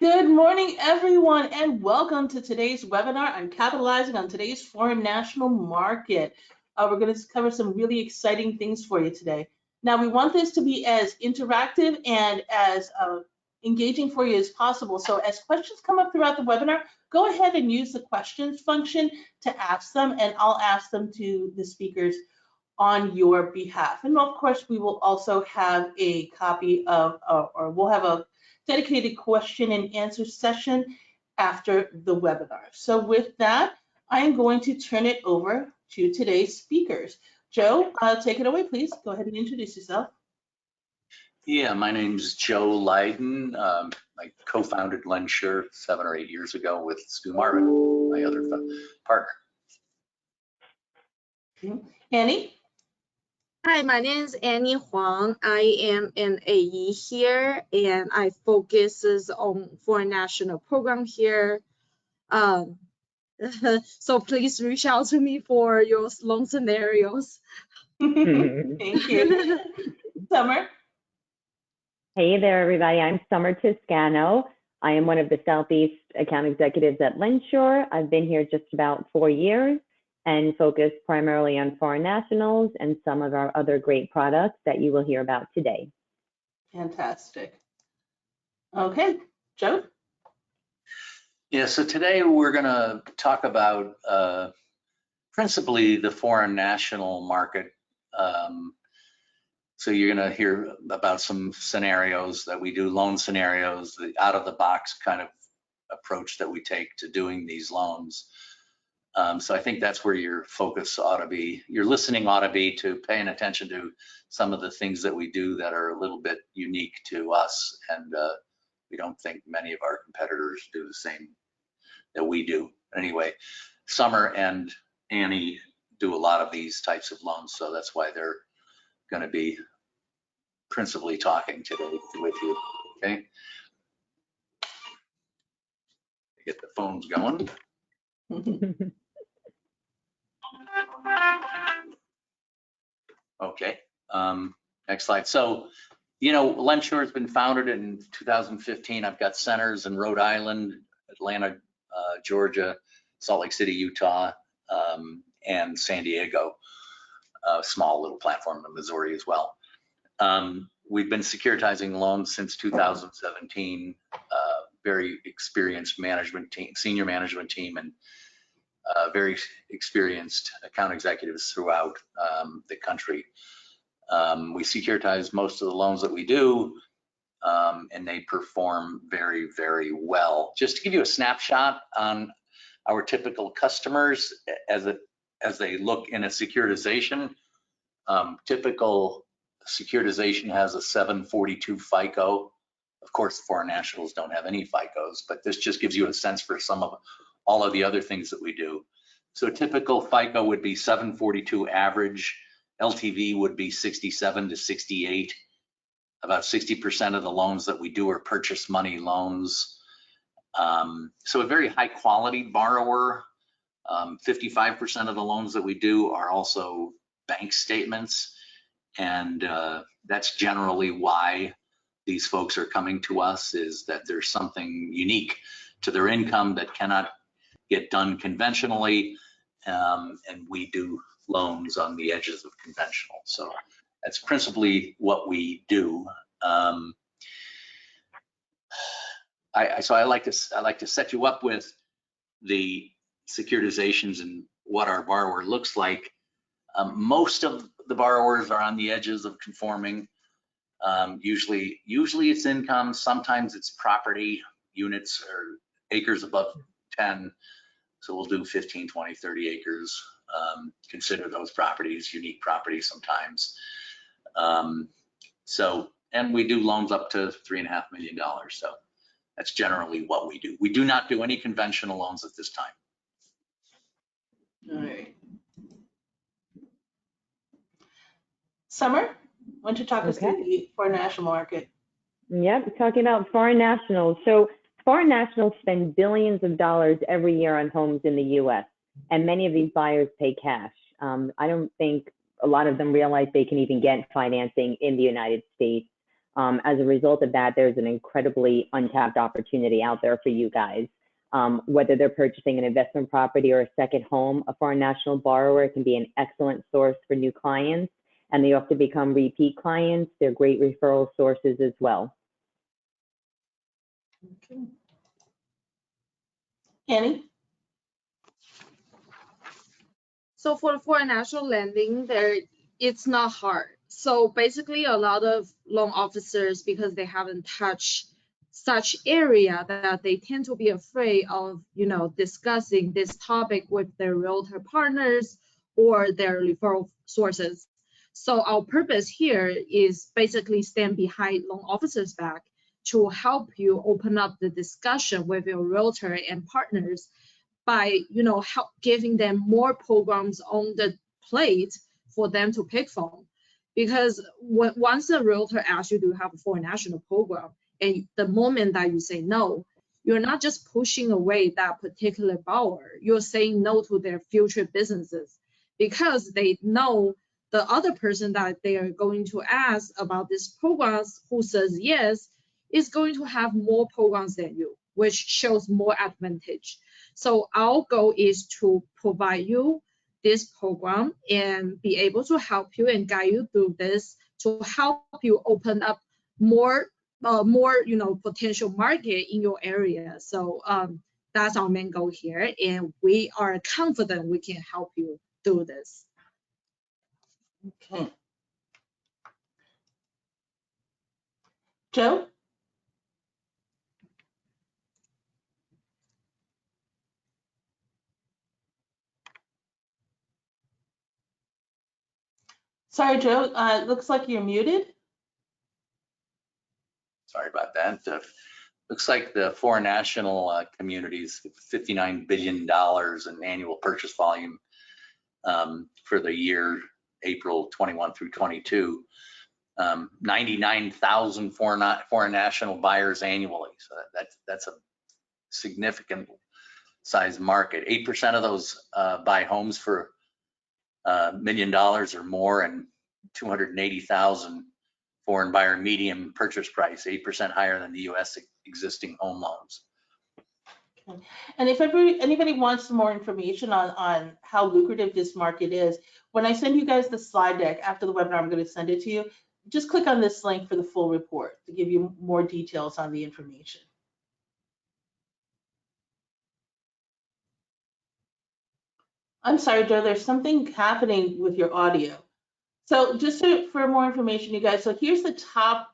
Good morning, everyone, and welcome to today's webinar on capitalizing on today's foreign national market. We're going to cover some really exciting things for you today. Now, we want this to be as interactive and as engaging for you as possible. So as questions come up throughout the webinar, go ahead and use the questions function to ask them, and I'll ask them to the speakers on your behalf. And of course, we will also have a copy of, or we'll have a dedicated question and answer session after the webinar. So with that, I am going to turn it over to today's speakers. Joe, take it away, please. Go ahead and introduce yourself. Yeah, my name's Joe Leiden. I co-founded LendSure 7 or 8 years ago with Stu Marvin, my other partner. Okay. Annie? Hi, my name is Annie Huang. I am an AE here, and I focuses on foreign national program here. So please reach out to me for your loan scenarios. Thank you. Summer? Hey there, everybody. I'm Summer Toscano. I am one of the Southeast account executives at LendSure. I've been here just about 4 years and focus primarily on foreign nationals and some of our other great products that you will hear about today. Fantastic. Okay, Joe? Yeah, so today we're going to talk about principally the foreign national market. So you're going to hear about some scenarios that we do, loan scenarios, the out-of-the-box kind of approach that we take to doing these loans. So I think that's where your focus ought to be. Your listening ought to be to paying attention to some of the things that we do that are a little bit unique to us, and we don't think many of our competitors do the same that we do. Anyway, Summer and Annie do a lot of these types of loans, so that's why they're going to be principally talking today with you. Okay. Get the phones going. Okay, next slide. So, you know, LendSure has been founded in 2015. I've got centers in Rhode Island, Atlanta, Georgia, Salt Lake City, Utah, and San Diego. A small little platform in Missouri as well. We've been securitizing loans since 2017. Very experienced management team, senior management team, and very experienced account executives throughout the country. We securitize most of the loans that we do, and they perform very, very well. Just to give you a snapshot on our typical customers as they look in a securitization, typical securitization has a 742 FICO. Of course, foreign nationals don't have any FICOs, but this just gives you a sense for some of all of the other things that we do. So typical FICO would be 742 average. LTV would be 67 to 68. About 60% of the loans that we do are purchase money loans. So a very high quality borrower. 55% of the loans that we do are also bank statements. And that's generally why these folks are coming to us, is that there's something unique to their income that cannot get done conventionally, and we do loans on the edges of conventional. So that's principally what we do. So I like to set you up with the securitizations and what our borrower looks like. Most of the borrowers are on the edges of conforming. Usually it's income. Sometimes it's property, units or acres above 10. So we'll do 15, 20, 30 acres. Consider those properties unique properties sometimes. And we do loans up to $3.5 million. So that's generally what we do. We do not do any conventional loans at this time. All right. Summer, why don't you talk us through the foreign national market? Yep, talking about foreign nationals. So foreign nationals spend billions of dollars every year on homes in the U.S., and many of these buyers pay cash. I don't think a lot of them realize they can even get financing in the United States. As a result of that, there's an incredibly untapped opportunity out there for you guys. Whether they're purchasing an investment property or a second home, a foreign national borrower can be an excellent source for new clients, and they often become repeat clients. They're great referral sources as well. Okay. Annie? So for foreign national lending, it's not hard. So basically, a lot of loan officers, because they haven't touched such area, that they tend to be afraid of, discussing this topic with their realtor partners or their referral sources. So our purpose here is basically stand behind loan officers' back to help you open up the discussion with your realtor and partners by help giving them more programs on the plate for them to pick from. Because once a realtor asks you to have a foreign national program, and the moment that you say no, you're not just pushing away that particular borrower, you're saying no to their future businesses, because they know the other person that they are going to ask about this programs who says yes is going to have more programs than you, which shows more advantage. So our goal is to provide you this program and be able to help you and guide you through this to help you open up more potential market in your area. So that's our main goal here, and we are confident we can help you do this. Okay. Joe? Sorry, Joe, it looks like you're muted. Sorry about that. Looks like the foreign national communities, $59 billion in annual purchase volume for the year April 21 through 22. 99,000 foreign national buyers annually. So that's a significant size market. 8% of those buy homes for $1 million or more, and 280,000 foreign buyer median purchase price, 8% higher than the U.S. existing home loans. Okay. And if anybody wants some more information on how lucrative this market is, when I send you guys the slide deck after the webinar, I'm going to send it to you. Just click on this link for the full report to give you more details on the information. I'm sorry, Joe, there's something happening with your audio. So just for more information, you guys, so here's the top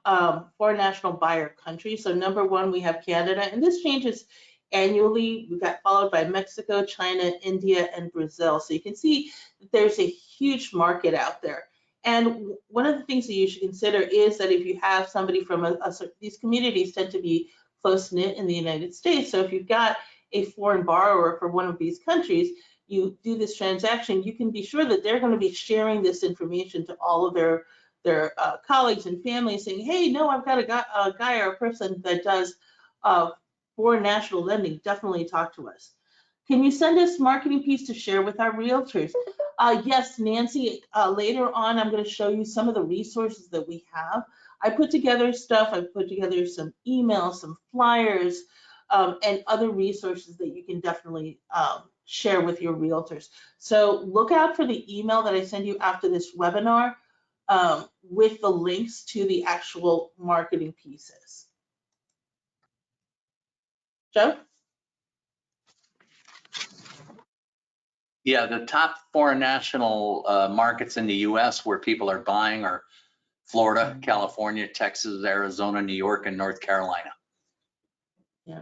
foreign national buyer countries. So number one, we have Canada, and this changes annually. We got followed by Mexico, China, India, and Brazil. So you can see that there's a huge market out there. And one of the things that you should consider is that if you have somebody from these communities tend to be close-knit in the United States. So if you've got a foreign borrower for one of these countries, you do this transaction, you can be sure that they're going to be sharing this information to all of their colleagues and families, saying, hey, no, I've got a guy or a person that does foreign national lending. Definitely talk to us. Can you send us marketing piece to share with our realtors? Yes, Nancy, later on, I'm going to show you some of the resources that we have. I put together stuff. I put together some emails, some flyers, and other resources that you can definitely share with your realtors. So look out for the email that I send you after this webinar with the links to the actual marketing pieces. Joe? Yeah, the top foreign national markets in the U.S. where people are buying are Florida, California, Texas, Arizona, New York, and North Carolina. Yeah.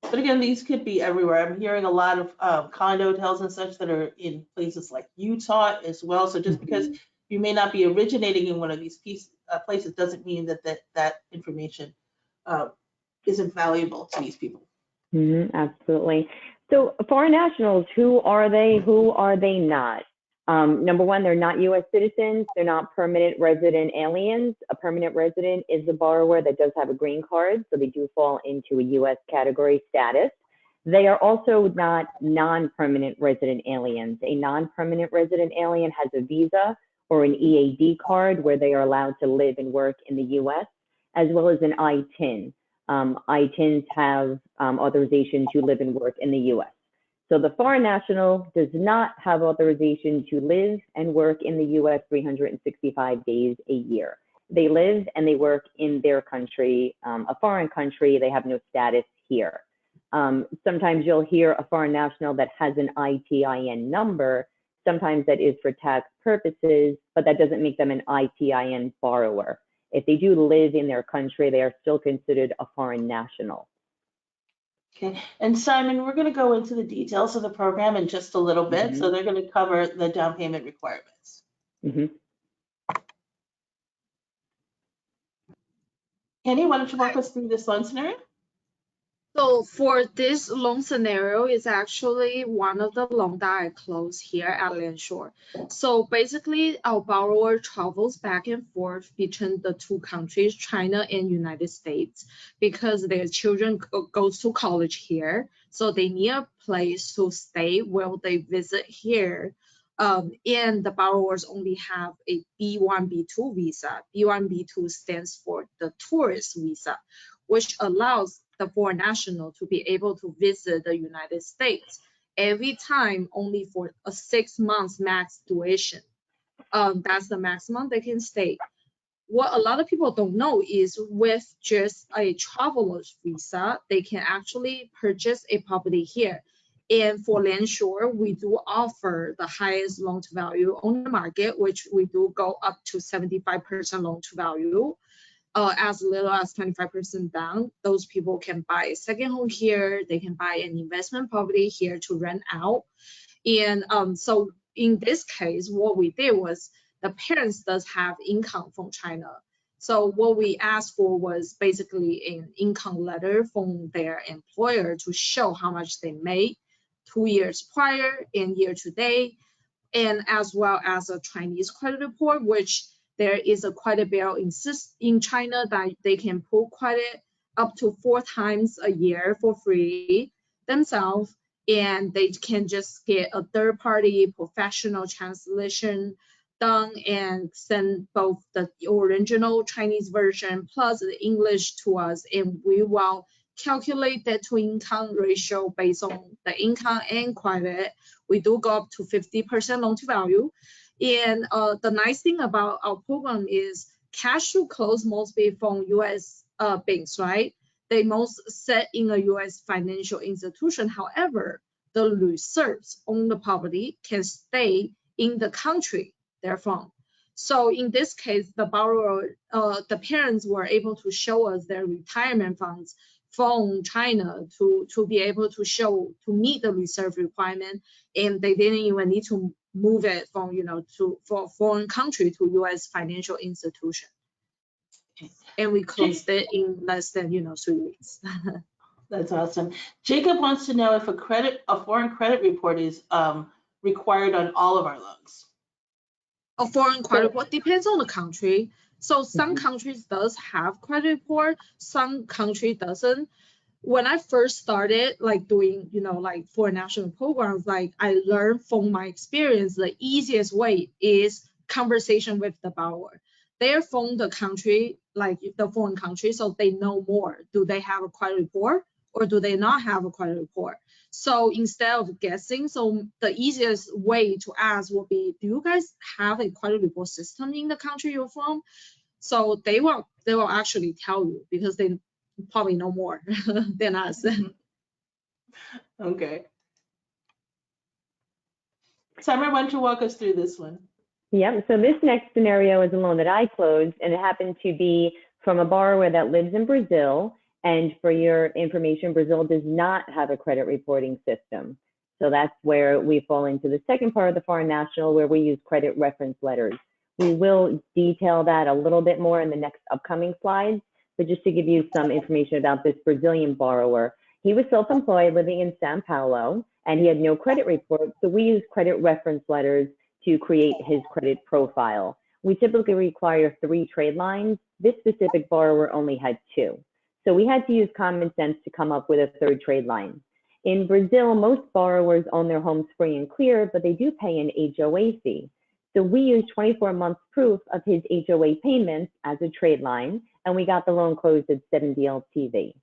But again, these could be everywhere. I'm hearing a lot of condo hotels and such that are in places like Utah as well. So just because you may not be originating in one of these places doesn't mean that information isn't valuable to these people. Absolutely. So foreign nationals, who are they? Who are they not? Number one, they're not U.S. citizens. They're not permanent resident aliens. A permanent resident is a borrower that does have a green card, so they do fall into a U.S. category status. They are also not non-permanent resident aliens. A non-permanent resident alien has a visa or an EAD card where they are allowed to live and work in the US, as well as an ITIN. ITINs have authorization to live and work in the US. So the foreign national does not have authorization to live and work in the US 365 days a year. They live and they work in their country, a foreign country. They have no status here. Sometimes you'll hear a foreign national that has an ITIN number. Sometimes that is for tax purposes, but that doesn't make them an ITIN borrower. If they do live in their country, they are still considered a foreign national. Okay, and Simon, we're going to go into the details of the program in just a little bit. So they're going to cover the down payment requirements. Kenny, why don't you walk us through this loan scenario? So for this loan scenario, it's actually one of the loan that I closed here at LendSure. So basically, our borrower travels back and forth between the two countries, China and United States, because their children goes to college here. So they need a place to stay while they visit here. And the borrowers only have a B1, B2 visa. B1, B2 stands for the tourist visa, which allows the foreign national to be able to visit the United States every time only for a 6 months max duration. That's the maximum they can stay. What a lot of people don't know is with just a traveler's visa, they can actually purchase a property here. And for LendSure, we do offer the highest loan to value on the market, which we do go up to 75% loan to value. As little as 25% down, those people can buy a second home here. They can buy an investment property here to rent out. And so in this case, what we did was the parents does have income from China. So what we asked for was basically an income letter from their employer to show how much they made 2 years prior and year to date, and as well as a Chinese credit report, which there is a credit bureau insist in China that they can pull credit up to 4 times a year for free themselves, and they can just get a third-party professional translation done and send both the original Chinese version plus the English to us, and we will calculate that to income ratio based on the income and credit. We do go up to 50% loan to value. And the nice thing about our program is cash to close mostly from US banks, right? They most set in a US financial institution. However, the reserves on the property can stay in the country they're from. So in this case, the borrower, the parents were able to show us their retirement funds from China to be able to show, to meet the reserve requirement, and they didn't even need to move it from, for foreign country to US financial institution. And we closed it in less than, 3 weeks. That's awesome. Jacob wants to know if a foreign credit report is required on all of our loans. A foreign credit report depends on the country. So some countries does have credit report, some country doesn't. When I first started doing, foreign national programs, I learned from my experience, the easiest way is conversation with the borrower. They're from the country, the foreign country, so they know more. Do they have a credit report or do they not have a credit report? So instead of guessing, so the easiest way to ask would be, do you guys have a credit report system in the country you're from? So they will actually tell you because they probably know more than us. Okay. Summer, why don't you walk us through this one? Yep, so this next scenario is a loan that I closed, and it happened to be from a borrower that lives in Brazil. And for your information, Brazil does not have a credit reporting system. So that's where we fall into the second part of the foreign national, where we use credit reference letters. We will detail that a little bit more in the next upcoming slides, but just to give you some information about this Brazilian borrower, he was self-employed living in Sao Paulo, and he had no credit report. So we use credit reference letters to create his credit profile. We typically require 3 trade lines. This specific borrower only had 2. So we had to use common sense to come up with a 3rd trade line. In Brazil, most borrowers own their homes free and clear, but they do pay an HOA fee. So we used 24 months proof of his HOA payments as a trade line, and we got the loan closed at 70 LTV.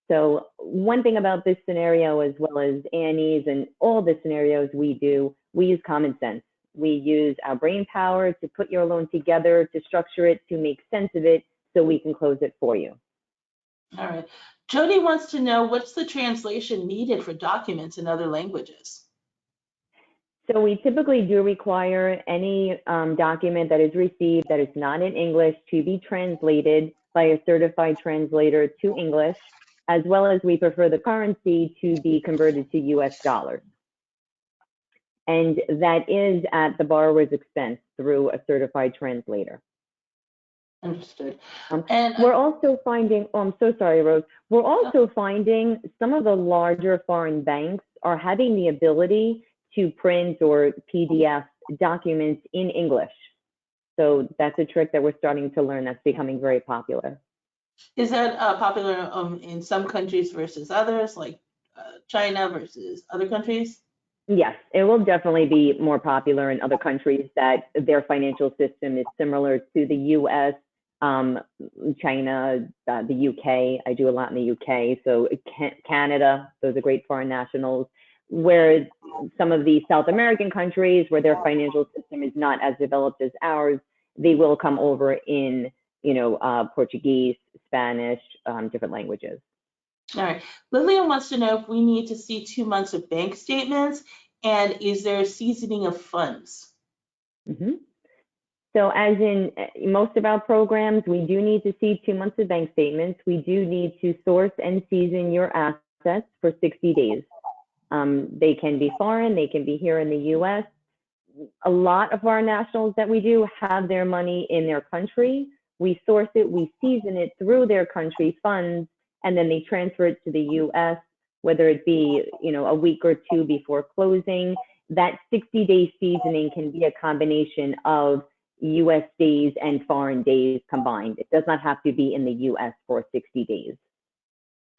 So one thing about this scenario, as well as Annie's and all the scenarios we do, we use common sense. We use our brain power to put your loan together, to structure it, to make sense of it, so we can close it for you. All right. Jody wants to know, what's the translation needed for documents in other languages? So we typically do require any document that is received that is not in English to be translated by a certified translator to English, as well as we prefer the currency to be converted to US dollars. And that is at the borrower's expense through a certified translator. Understood. We're also finding, oh, I'm so sorry, Rose. We're also finding some of the larger foreign banks are having the ability to print or PDF documents in English. So that's a trick that we're starting to learn that's becoming very popular. Is that popular in some countries versus others, like China versus other countries? Yes, it will definitely be more popular in other countries that their financial system is similar to the US, China, the UK. I do a lot in the UK. So Canada, those are great foreign nationals. Where some of the South American countries where their financial system is not as developed as ours, they will come over in, Portuguese, Spanish, different languages. All right. Lillian wants to know if we need to see 2 months of bank statements, and is there a seasoning of funds? Mm-hmm. So as in most of our programs, we do need to see 2 months of bank statements. We do need to source and season your assets for 60 days. They can be foreign, they can be here in the US. A lot of our nationals that we do have their money in their country. We source it, we season it through their country funds, and then they transfer it to the US, whether it be, a week or two before closing. That 60-day seasoning can be a combination of US days and foreign days combined. It does not have to be in the US for 60 days.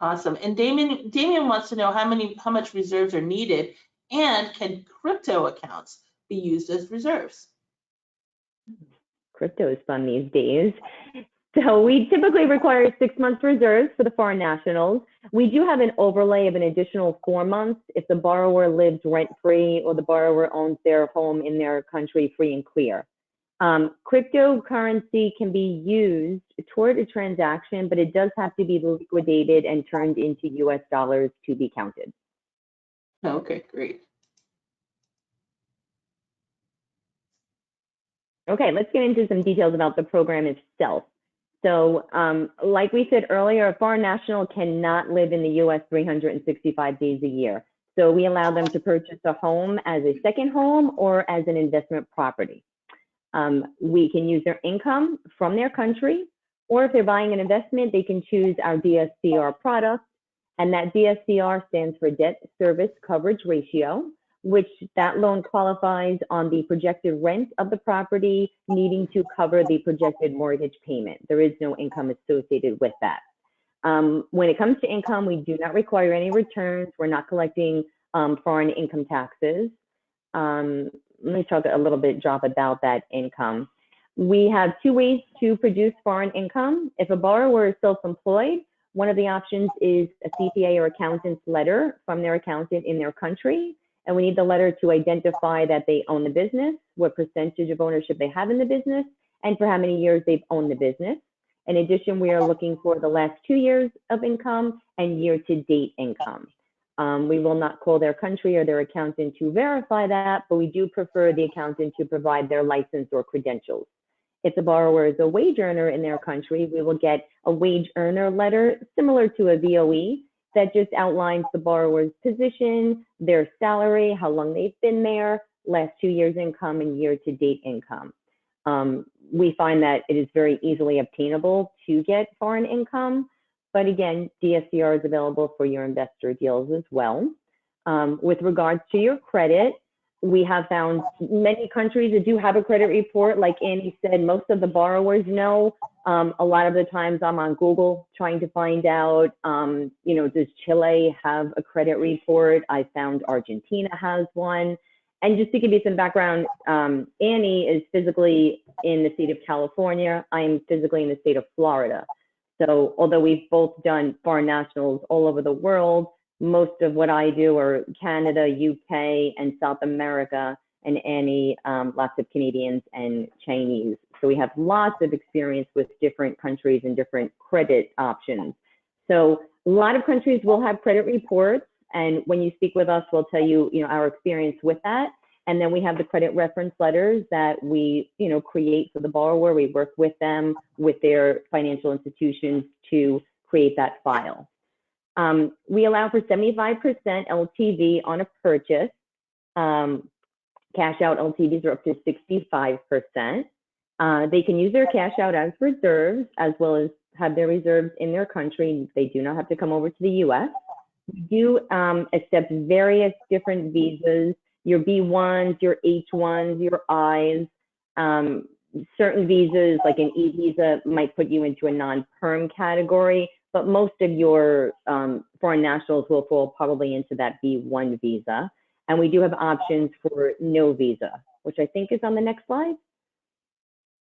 Awesome. And Damien wants to know how much reserves are needed, and can crypto accounts be used as reserves? Crypto is fun these days. So we typically require 6 months reserves for the foreign nationals. We do have an overlay of an additional 4 months if the borrower lives rent-free or the borrower owns their home in their country free and clear. Cryptocurrency can be used toward a transaction, but it does have to be liquidated and turned into US dollars to be counted. Okay, great. Okay, let's get into some details about the program itself. So like we said earlier, a foreign national cannot live in the US 365 days a year. So we allow them to purchase a home as a second home or as an investment property. We can use their income from their country, or if they're buying an investment, they can choose our DSCR product. And that DSCR stands for debt service coverage ratio, which that loan qualifies on the projected rent of the property needing to cover the projected mortgage payment. There is no income associated with that. When it comes to income, we do not require any returns. We're not collecting foreign income taxes. Let me talk a little bit, Job, about that income. We have 2 ways to produce foreign income. If a borrower is self-employed, one of the options is a CPA or accountant's letter from their accountant in their country. And we need the letter to identify that they own the business, what percentage of ownership they have in the business, and for how many years they've owned the business. In addition, we are looking for the last 2 years of income and year-to-date income. We will not call their country or their accountant to verify that, but we do prefer the accountant to provide their license or credentials. If the borrower is a wage earner in their country, we will get a wage earner letter similar to a VOE that just outlines the borrower's position, their salary, how long they've been there, last 2 years income, and year-to-date income. We find that it is very easily obtainable to get foreign income. But again, DSCR is available for your investor deals as well. With regards to your credit, we have found many countries that do have a credit report. Like Annie said, most of the borrowers know. A lot of the times I'm on Google trying to find out, does Chile have a credit report? I found Argentina has one. And just to give you some background, Annie is physically in the state of California. I'm physically in the state of Florida. So although we've both done foreign nationals all over the world, most of what I do are Canada, UK, and South America, and Annie, lots of Canadians and Chinese. So we have lots of experience with different countries and different credit options. So a lot of countries will have credit reports, and when you speak with us, we'll tell you, our experience with that. And then we have the credit reference letters that we, create for the borrower. We work with them, with their financial institutions to create that file. We allow for 75% LTV on a purchase. Cash out LTVs are up to 65%. They can use their cash out as reserves, as well as have their reserves in their country. They do not have to come over to the US. We do accept various different visas, your B1s, your H1s, your Is. Certain visas, like an E-visa, might put you into a non-perm category, but most of your foreign nationals will fall probably into that B1 visa. And we do have options for no visa, which I think is on the next slide.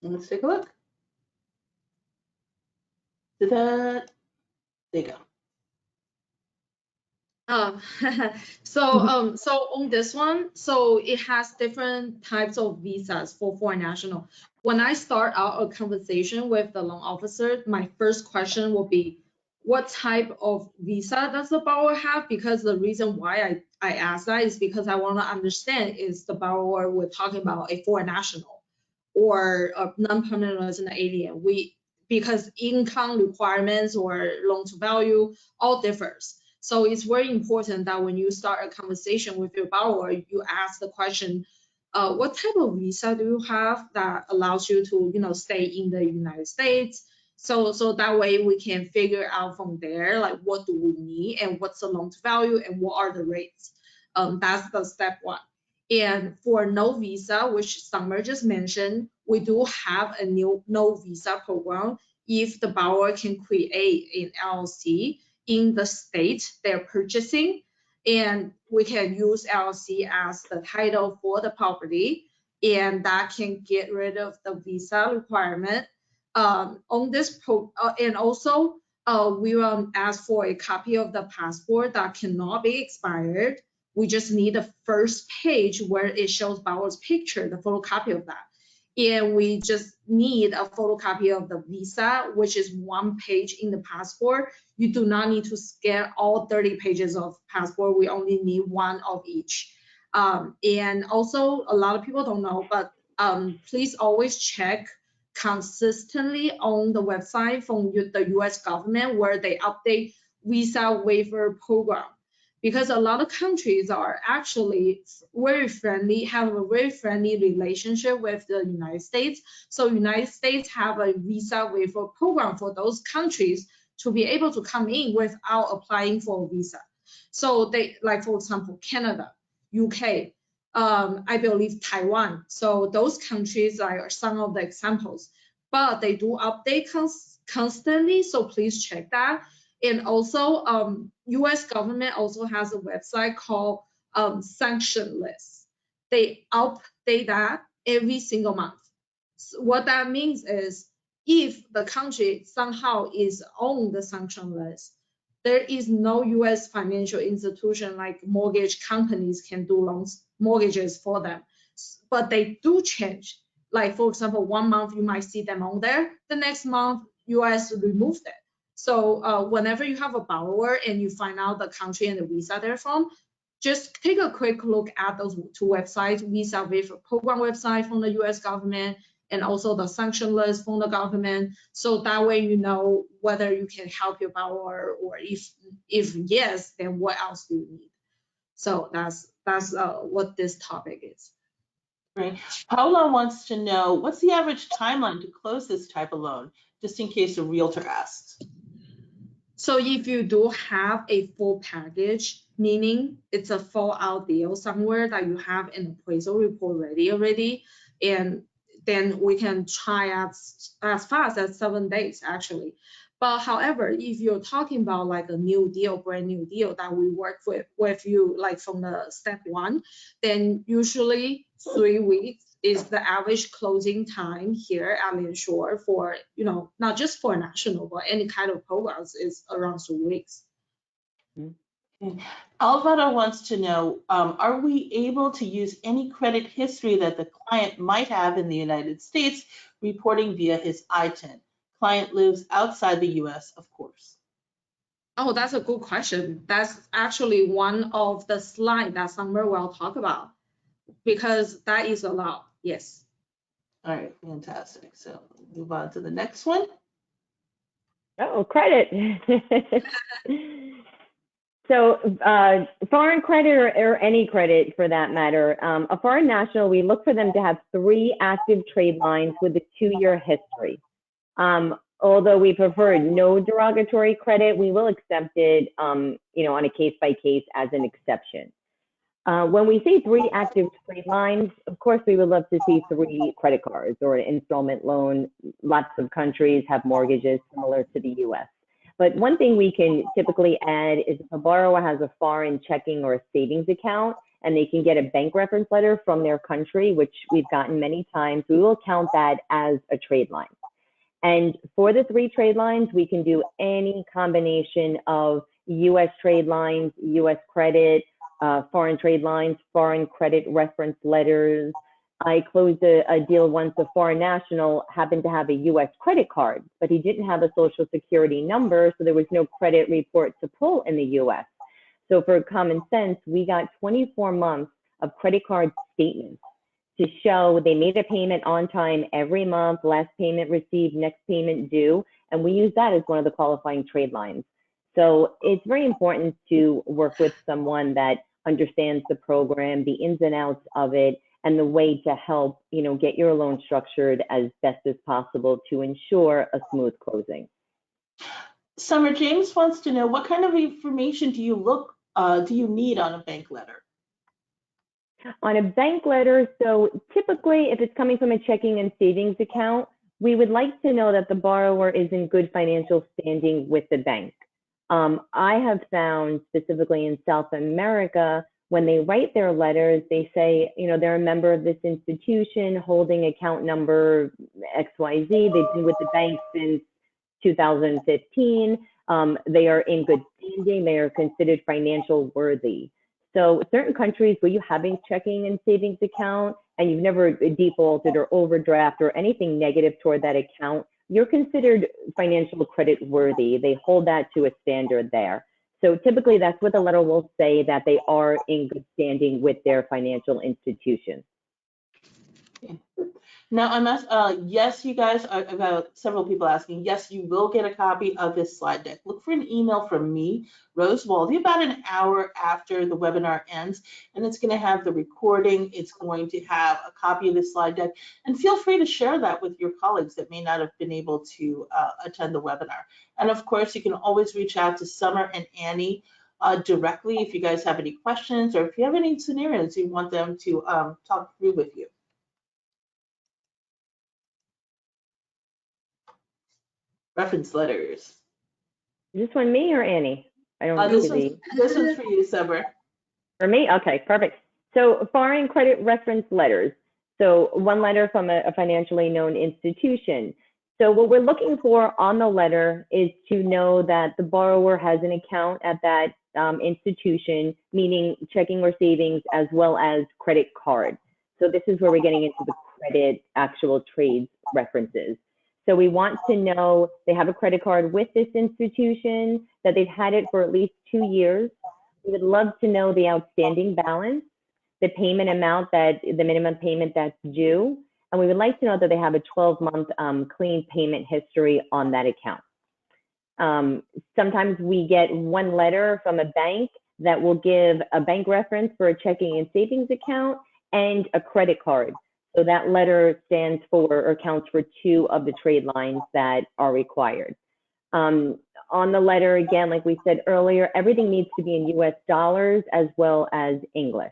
Let's take a look. There you go. So on this one, so it has different types of visas for foreign national. When I start out a conversation with the loan officer, my first question will be, what type of visa does the borrower have? Because the reason why I ask that is because I want to understand, is the borrower we're talking about a foreign national or a non-permanent resident alien? Because income requirements or loan to value all differs. So it's very important that when you start a conversation with your borrower, you ask the question, what type of visa do you have that allows you to, stay in the United States? So that way we can figure out from there, like, what do we need and what's the loan to value and what are the rates? That's the step one. And for no visa, which Summer just mentioned, we do have a new no visa program if the borrower can create an LLC in the state they're purchasing, and we can use LLC as the title for the property, and that can get rid of the visa requirement. On this and also we will ask for a copy of the passport that cannot be expired. We just need the first page where it shows borrower's picture, the photocopy of that. And we just need a photocopy of the visa, which is one page in the passport. You do not need to scan all 30 pages of passport. We only need one of each. And also, a lot of people don't know, but please always check consistently on the website from the US government where they update visa waiver program. Because a lot of countries are actually very friendly, have a very friendly relationship with the United States. So United States have a visa waiver program for those countries to be able to come in without applying for a visa. So they, like, for example, Canada, UK, I believe Taiwan. So those countries are some of the examples, but they do update constantly. So please check that. And also, US government also has a website called sanction list. They update that every single month. So what that means is, if the country somehow is on the sanction list, there is no US financial institution like mortgage companies can do mortgages for them. But they do change. Like, for example, one month you might see them on there, the next month US removed it. So whenever you have a borrower and you find out the country and the visa they're from, just take a quick look at those two websites, visa waiver program website from the US government and also the sanction list from the government. So that way you know whether you can help your borrower, or if yes, then what else do you need? So that's what this topic is. Right. Paula wants to know, what's the average timeline to close this type of loan, just in case a realtor asks? So if you do have a full package, meaning it's a full out deal somewhere that you have an appraisal report ready already, and then we can try as fast as 7 days actually. But however, if you're talking about like a new deal, brand new deal that we work with you like from the step one, then usually 3 weeks is the average closing time here at LendSure for, not just for national, but any kind of programs is around 3 weeks. Alvaro wants to know, are we able to use any credit history that the client might have in the United States reporting via his ITIN? Client lives outside the US, of course. Oh, that's a good question. That's actually one of the slides that Summer will talk about, because that is allowed, yes. All right, fantastic. So move on to the next one. Oh, credit. So foreign credit or any credit for that matter, a foreign national, we look for them to have 3 active trade lines with a 2-year history. Although we prefer no derogatory credit, we will accept it, on a case by case as an exception. When we say 3 active trade lines, of course, we would love to see 3 credit cards or an installment loan. Lots of countries have mortgages similar to the US. But one thing we can typically add is if a borrower has a foreign checking or a savings account and they can get a bank reference letter from their country, which we've gotten many times, we will count that as a trade line. And for the 3 trade lines, we can do any combination of US trade lines, US credit, foreign trade lines, foreign credit reference letters. I closed a deal once. A foreign national happened to have a US credit card, but he didn't have a social security number, so there was no credit report to pull in the US. So for common sense, we got 24 months of credit card statements to show they made a payment on time every month, last payment received, next payment due, and we use that as one of the qualifying trade lines. So it's very important to work with someone that understands the program, the ins and outs of it, and the way to help, get your loan structured as best as possible to ensure a smooth closing. Summer, James wants to know, what kind of information do you need on a bank letter? On a bank letter, so typically if it's coming from a checking and savings account, we would like to know that the borrower is in good financial standing with the bank. I have found specifically in South America, when they write their letters, they say, they're a member of this institution holding account number XYZ. They've been with the bank since 2015. They are in good standing. They are considered financial worthy. So certain countries where you have a checking and savings account and you've never defaulted or overdraft or anything negative toward that account, you're considered financial credit worthy. They hold that to a standard there. So typically that's what the letter will say, that they are in good standing with their financial institution. Now, I'm yes, you guys, I've got several people asking, yes, you will get a copy of this slide deck. Look for an email from me, Rose Waldy, about an hour after the webinar ends, and it's going to have the recording. It's going to have a copy of the slide deck, and feel free to share that with your colleagues that may not have been able to attend the webinar. And of course, you can always reach out to Summer and Annie directly if you guys have any questions or if you have any scenarios you want them to talk through with you. Reference letters. Is this one me or Annie? I don't see this one's for you, Summer. For me? Okay, perfect. So foreign credit reference letters. So one letter from a financially known institution. So what we're looking for on the letter is to know that the borrower has an account at that institution, meaning checking or savings, as well as credit card. So this is where we're getting into the credit actual trades references. So we want to know they have a credit card with this institution, that they've had it for at least 2 years. We would love to know the outstanding balance, the payment amount, the minimum payment that's due, and we would like to know that they have a 12-month clean payment history on that account. Sometimes we get one letter from a bank that will give a bank reference for a checking and savings account and a credit card. So that letter stands for or counts for 2 of the trade lines that are required. On the letter, again, like we said earlier, everything needs to be in US dollars as well as English.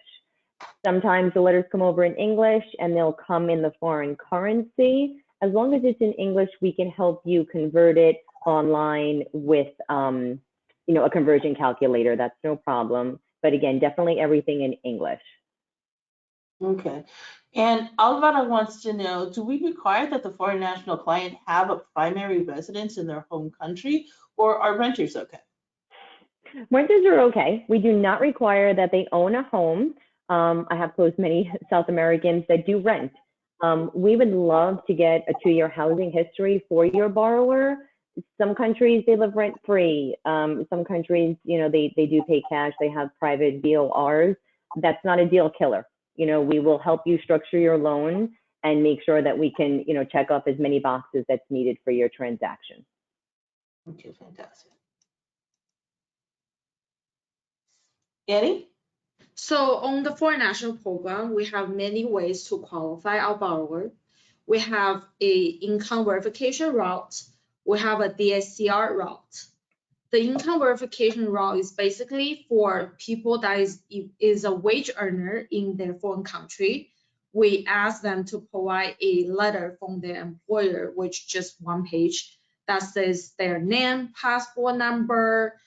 Sometimes the letters come over in English and they'll come in the foreign currency. As long as it's in English, we can help you convert it online with, a conversion calculator. That's no problem. But again, definitely everything in English. Okay. And Alvaro wants to know, do we require that the foreign national client have a primary residence in their home country, or are renters okay? Renters are okay. We do not require that they own a home. I have closed many South Americans that do rent. We would love to get a 2-year housing history for your borrower. Some countries, they live rent free. Some countries, they do pay cash. They have private BORs. That's not a deal killer. We will help you structure your loan and make sure that we can, check off as many boxes that's needed for your transaction. Okay, fantastic. Annie? So on the foreign national program, we have many ways to qualify our borrower. We have a income verification route. We have a DSCR route. The income verification route is basically for people that is a wage earner in their foreign country. We ask them to provide a letter from their employer, which just one page, that says their name, passport number,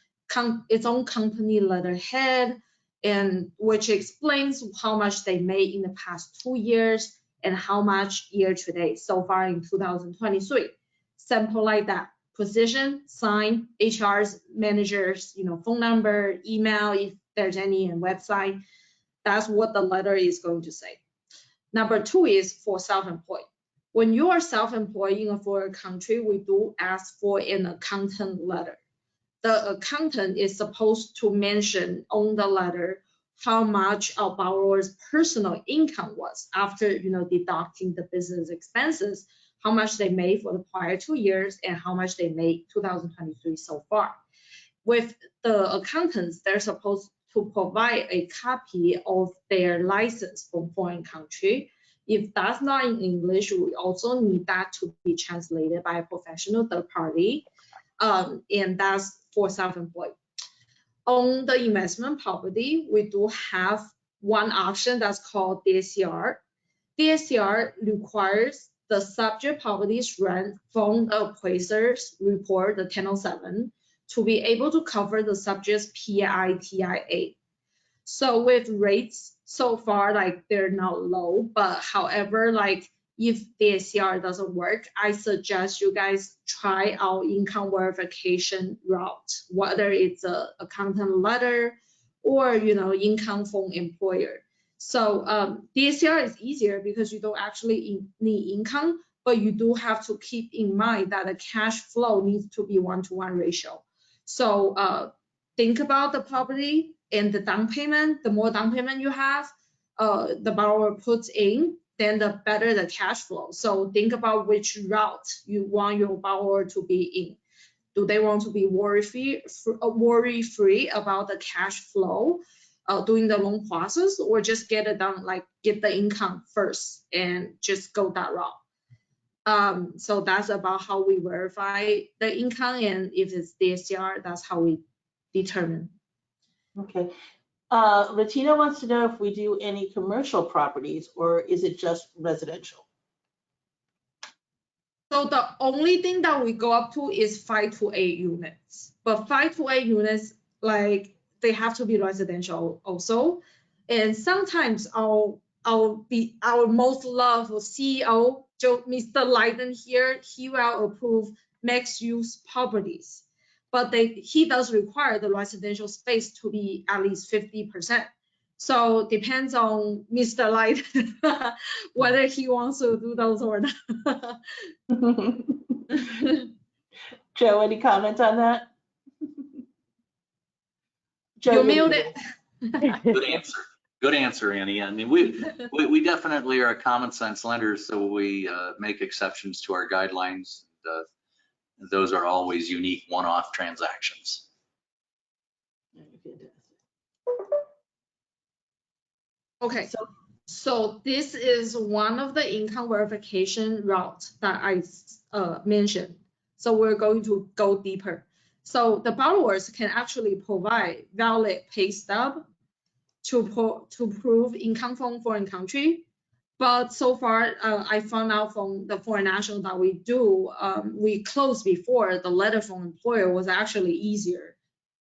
its own company letterhead, and which explains how much they made in the past 2 years and how much year to date so far in 2023. Simple like that. Position, sign, HR's managers, phone number, email, if there's any, and website. That's what the letter is going to say. Number 2 is for self-employed. When you are self-employed in a foreign country, we do ask for an accountant letter. The accountant is supposed to mention on the letter how much our borrower's personal income was after, deducting the business expenses, how much they made for the prior 2 years, and how much they made 2023 so far. With the accountants, they're supposed to provide a copy of their license from foreign country. If that's not in English, we also need that to be translated by a professional third party, and that's for self-employed. On the investment property, we do have one option that's called DSCR. DSCR requires the subject properties rent from the appraiser's report, the 1007, to be able to cover the subject's PITIA. So with rates so far, they're not low, but however, if DSCR doesn't work, I suggest you guys try our income verification route, whether it's a accountant letter or, income from employer. So DSCR is easier because you don't actually need income, but you do have to keep in mind that the cash flow needs to be 1-to-1 ratio. So think about the property and the down payment. The more down payment you have, the borrower puts in, then the better the cash flow. So think about which route you want your borrower to be in. Do they want to be worry-free about the cash flow during the loan process, or just get it done, get the income first and just go that route? So that's about how we verify the income, and if it's DSCR, that's how we determine. Okay. Bettina wants to know if we do any commercial properties, or is it just residential? So the only thing that we go up to is 5 to 8 units, but 5 to 8 units, they have to be residential also. And sometimes our most loved CEO, Mr. Leiden here, he will approve mixed use properties, but he does require the residential space to be at least 50%. So depends on Mr. Leiden whether he wants to do those or not. Joe, any comment on that? Joe, You're muted. Good answer, Annie. I mean, we definitely are a common sense lender, so we make exceptions to our guidelines. Those are always unique one-off transactions. Okay, so this is one of the income verification routes that I mentioned. So we're going to go deeper. So the borrowers can actually provide valid pay stub to prove income from foreign country. But so far, I found out from the foreign national that we do, we closed before the letter from employer was actually easier.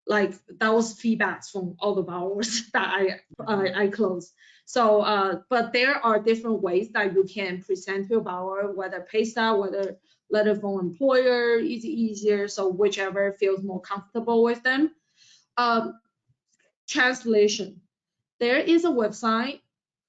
Like that was feedbacks from all the borrowers that I closed. So, but there are different ways that you can present to a borrower, whether pay stub, whether letter from employer is easier. So whichever feels more comfortable with them. Translation. There is a website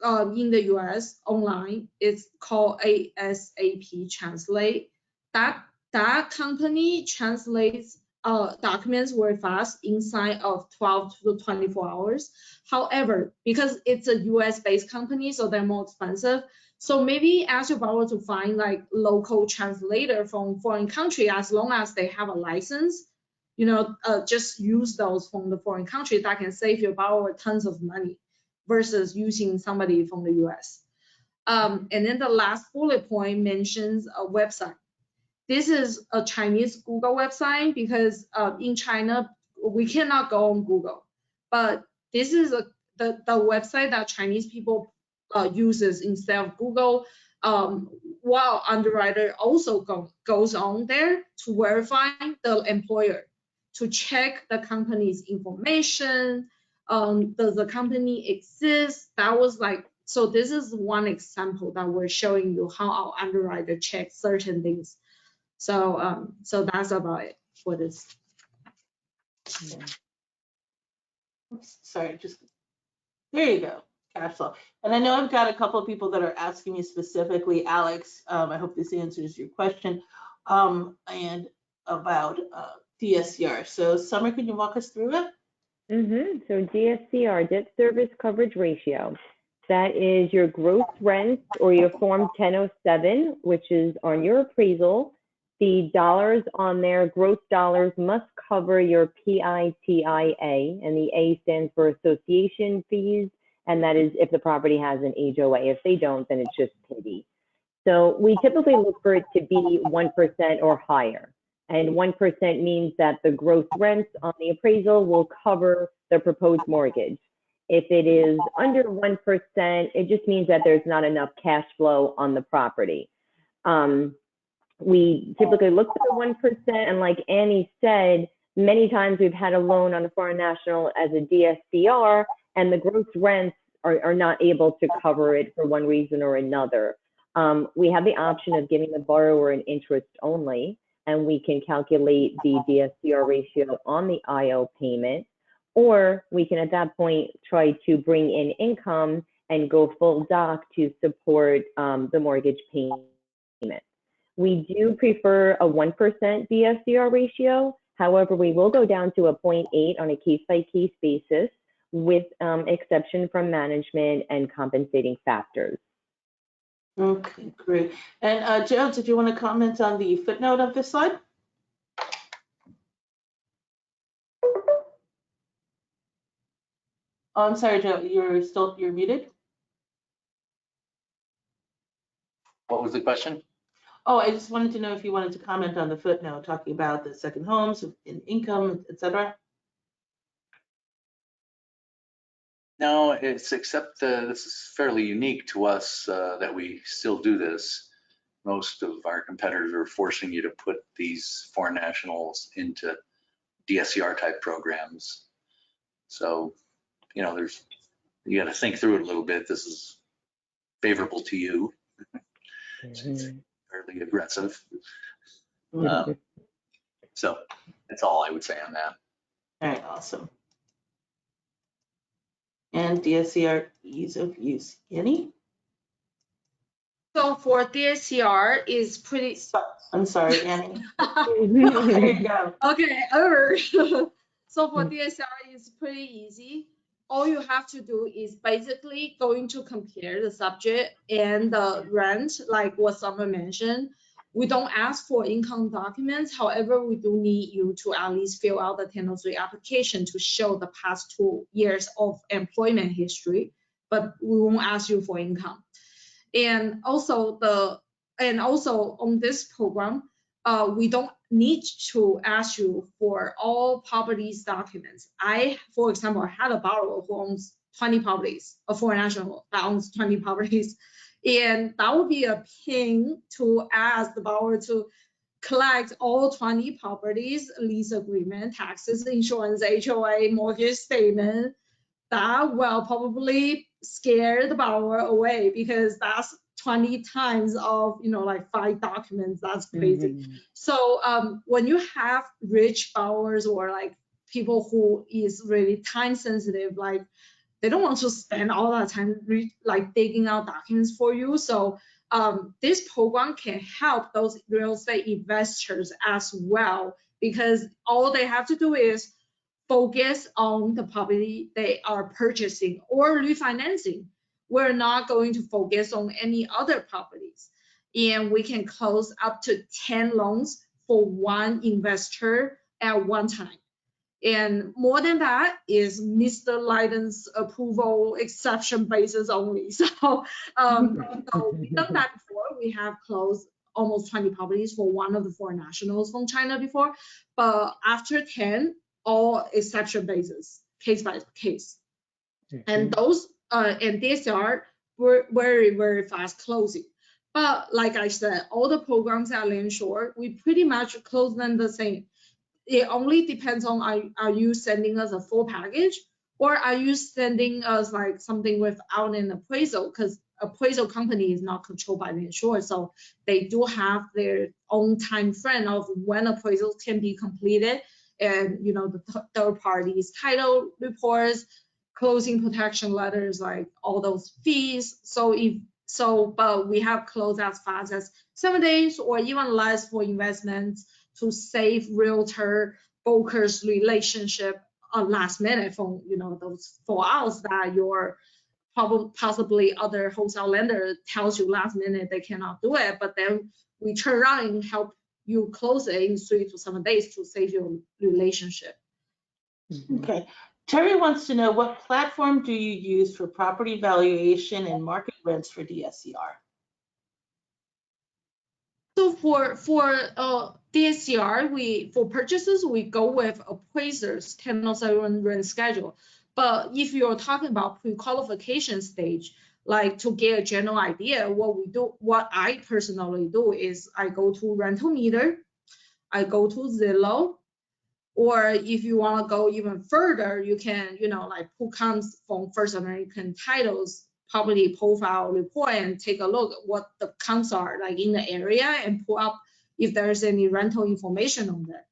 in the US online. It's called ASAP Translate. That company translates documents very fast inside of 12 to 24 hours. However, because it's a US based company, so they're more expensive. So maybe ask your borrower to find like local translator from foreign country, as long as they have a license. Just use those from the foreign country. That can save your borrower tons of money versus using somebody from the US. And then the last bullet point mentions a website. This is a Chinese Google website because in China, we cannot go on Google. But this is the website that Chinese people uses instead of Google, while underwriter also goes on there to verify the employer, to check the company's information. Does the company exist? That was so this is one example that we're showing you how our underwriter checks certain things. So that's about it for this. Oops, sorry, there you go, cash flow. And I know I've got a couple of people that are asking me specifically, Alex, I hope this answers your question, and about DSCR. So Summer, can you walk us through it? So DSCR, debt service coverage ratio. That is your gross rent or your Form 1007, which is on your appraisal. The dollars on there, gross dollars, must cover your PITIA, and the A stands for association fees, and that is if the property has an HOA. If they don't, then it's just PITI. So we typically look for it to be 1% or higher. And 1% means that the gross rents on the appraisal will cover the proposed mortgage. If it is under 1%, it just means that there's not enough cash flow on the property. We typically look for the 1%, and like Annie said, many times we've had a loan on a foreign national as a DSCR, and the gross rents are not able to cover it for one reason or another. We have the option of giving the borrower an interest only, and we can calculate the DSCR ratio on the IO payment, or we can at that point try to bring in income and go full doc to support the mortgage payment. We do prefer a 1% DSCR ratio. However, we will go down to a 0.8 on a case-by-case basis with exception from management and compensating factors. Okay, great. And Joe, did you want to comment on the footnote of this slide? Oh, I'm sorry, Joe, you're muted. What was the question? Oh, I just wanted to know if you wanted to comment on the footnote talking about the second homes and income, et cetera. No, it's except this is fairly unique to us that we still do this. Most of our competitors are forcing you to put these foreign nationals into DSCR type programs. So, you know, you got to think through it a little bit. This is favorable to you. It's fairly aggressive. So that's all I would say on that. All right, awesome. And DSCR ease of use, Annie? So for DSCR is pretty. I'm sorry, Annie. There you go. Okay, so for DSCR is pretty easy. All you have to do is basically going to compare the subject and the rent, like what Summer mentioned. We don't ask for income documents. However, we do need you to at least fill out the 1003 application to show the past 2 years of employment history, but we won't ask you for income. And also on this program, we don't need to ask you for all properties documents. For example, I had a borrower who owns 20 properties, a foreign national that owns 20 properties. And that would be a pain to ask the borrower to collect all 20 properties, lease agreement, taxes, insurance, HOA, mortgage statement. That will probably scare the borrower away because that's 20 times of, like 5 documents. That's crazy. Mhm. So when you have rich borrowers or like people who is really time sensitive, like they don't want to spend all that time like digging out documents for you. So this program can help those real estate investors as well, because all they have to do is focus on the property they are purchasing or refinancing. We're not going to focus on any other properties. And we can close up to 10 loans for one investor at one time. And more than that is Mr. Leiden's approval exception basis only. So we've done that before. We have closed almost 20 properties for one of the foreign nationals from China before. But after 10, all exception basis, case by case. And those and DSCR were very, very fast closing. But like I said, all the programs at LendSure, we pretty much close them the same. It only depends on are you sending us a full package, or are you sending us like something without an appraisal, because appraisal company is not controlled by LendSure, so they do have their own time frame of when appraisals can be completed, and the third parties title reports, closing protection letters, like all those fees. But we have closed as fast as 7 days or even less for investments to save realtor brokers relationship last minute from those 4 hours that your possibly other wholesale lender tells you last minute they cannot do it, but then we turn around and help you close it in 3 to 7 days to save your relationship. Okay. Terry wants to know, what platform do you use for property valuation and market rents for DSCR? So for DSCR, for purchases, we go with appraisers 1007 rent schedule. But if you're talking about pre-qualification stage, like to get a general idea, what I personally do is I go to Rental Meter, I go to Zillow, or if you want to go even further, you can, like who comes from First American Titles property profile report and take a look at what the counts are like in the area and pull up if there's any rental information on there.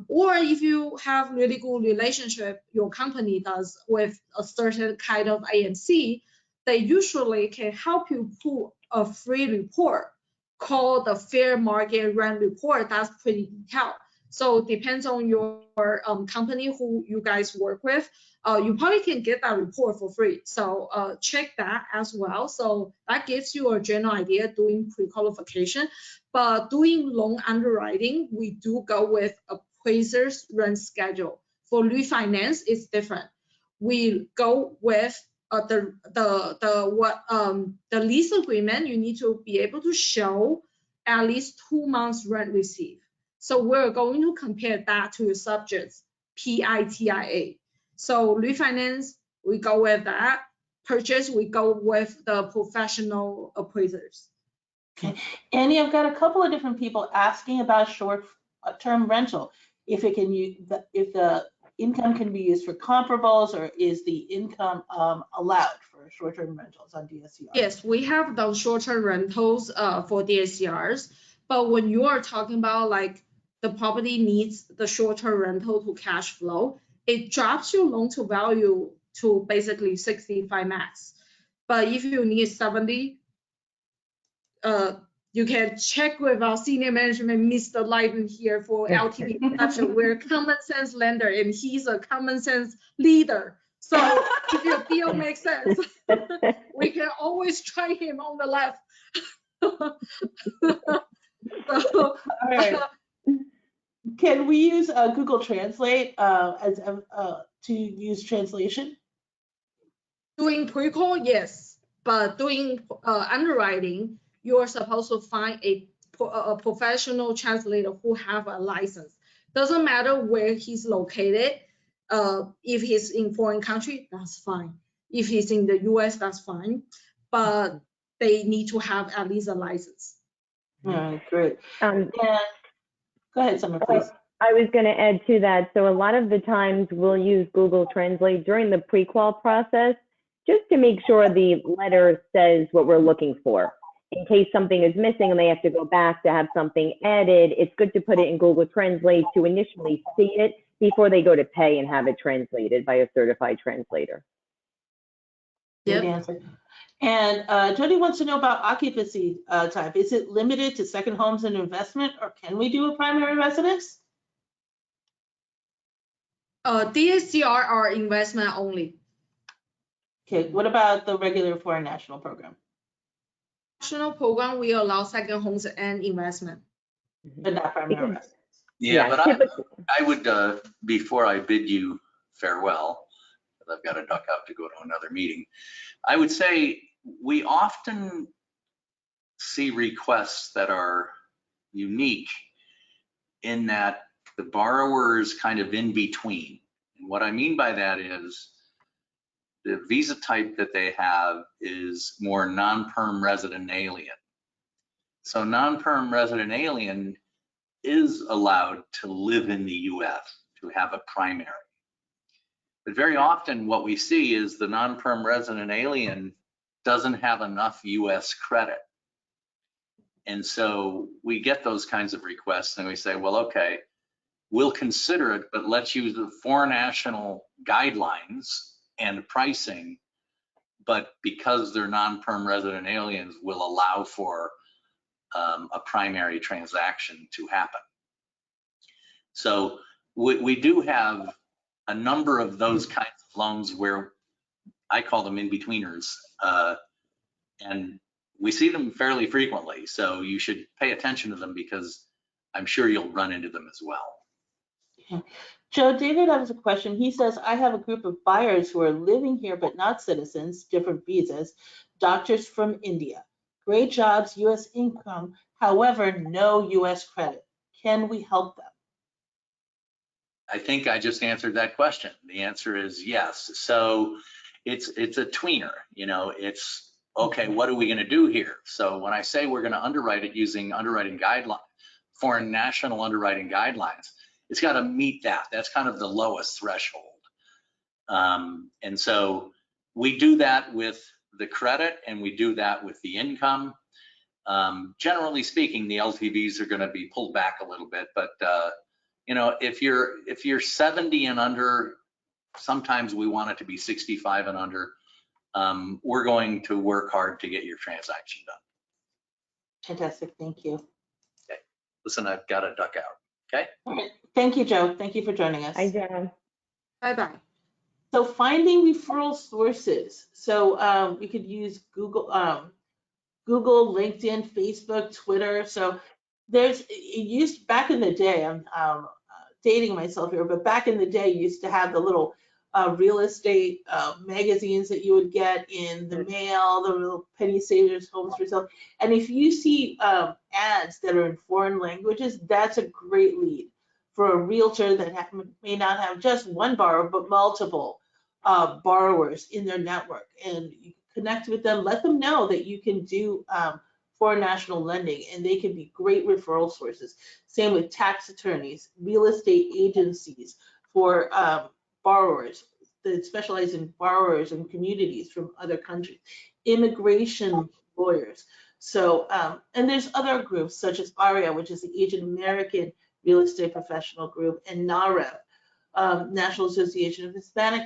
Or if you have really good relationship your company does with a certain kind of AMC, they usually can help you pull a free report called the fair market rent report. That's pretty detailed. So it depends on your company who you guys work with. You probably can get that report for free. So check that as well. So that gives you a general idea doing pre-qualification. But doing loan underwriting, we do go with appraisers rent schedule. For refinance, it's different. We go with the lease agreement. You need to be able to show at least 2 months rent received. So we're going to compare that to your subjects, PITIA. So refinance, we go with that. Purchase, we go with the professional appraisers. Okay. Annie, I've got a couple of different people asking about short-term rental. If the income can be used for comparables, or is the income allowed for short-term rentals on DSCR? Yes, we have those short-term rentals for DSCRs. But when you are talking about like the property needs the short-term rental to cash flow, it drops your loan to value to basically 65 max. But if you need 70, you can check with our senior management, Mr. Leiden here for LTV exception. We're a common sense lender and he's a common sense leader. So if your deal makes sense, we can always try him on the left. All right. Can we use Google Translate to use translation? Doing pre-qual, yes, but doing underwriting, you're supposed to find a professional translator who have a license. Doesn't matter where he's located. If he's in foreign country, that's fine. If it's in the US, that's fine, but they need to have at least a license. All right, great. Um, And go ahead, Summer, please. I was going to add to that. So a lot of the times we'll use Google Translate during the pre-qual process just to make sure the letter says what we're looking for. In case something is missing and they have to go back to have something added, it's good to put it in Google Translate to initially see it before they go to pay and have it translated by a certified translator. Good answer. And Jody wants to know about occupancy type. Is it limited to second homes and investment, or can we do a primary residence? DSCR are investment only. Okay, what about the regular foreign national program? National program, we allow second homes and investment. But not primary residence. Yeah, but typically. I would, before I bid you farewell, because I've got to duck out to go to another meeting, I would say we often see requests that are unique in that the borrower is kind of in between. And what I mean by that is the visa type that they have is more non-perm resident alien. So non-perm resident alien is allowed to live in the US, to have a primary. But very often what we see is the non-perm resident alien doesn't have enough US credit. And so we get those kinds of requests and we say, well, okay, we'll consider it, but let's use the foreign national guidelines and pricing. But because they're non-perm resident aliens, will allow for a primary transaction to happen. So we do have a number of those kinds of loans where I call them in-betweeners, and we see them fairly frequently. So you should pay attention to them because I'm sure you'll run into them as well. Okay. Joe, David has a question. He says, I have a group of buyers who are living here but not citizens, different visas, doctors from India, great jobs, US income, however, no US credit. Can we help them? I think I just answered that question. The answer is yes. So it's a tweener, you know, it's okay, what are we going to do here? So when I say we're going to underwrite it using underwriting guidelines, foreign national underwriting guidelines, it's got to meet that. That's kind of the lowest threshold. And so we do that with the credit and we do that with the income. Generally speaking, the LTVs are going to be pulled back a little bit, but you know, if you're 70 and under, sometimes we want it to be 65 and under. We're going to work hard to get your transaction done. Fantastic, thank you. Okay. Listen, I've got to duck out. Okay. All right. Thank you, Joe. Thank you for joining us. Hi, Jen. Bye-bye. So finding referral sources. So we could use Google, LinkedIn, Facebook, Twitter. So it used back in the day, I'm dating myself here, but back in the day, you used to have the little real estate magazines that you would get in the mail, the little penny savers, homes for sale. And if you see ads that are in foreign languages, that's a great lead for a realtor that may not have just one borrower, but multiple borrowers in their network. And you connect with them, let them know that you can do foreign national lending, and they can be great referral sources. Same with tax attorneys, real estate agencies for borrowers that specialize in borrowers and communities from other countries, immigration lawyers. So, and there's other groups such as ARIA, which is the Asian American Real Estate Professional Group, and NAREP, National Association of Hispanic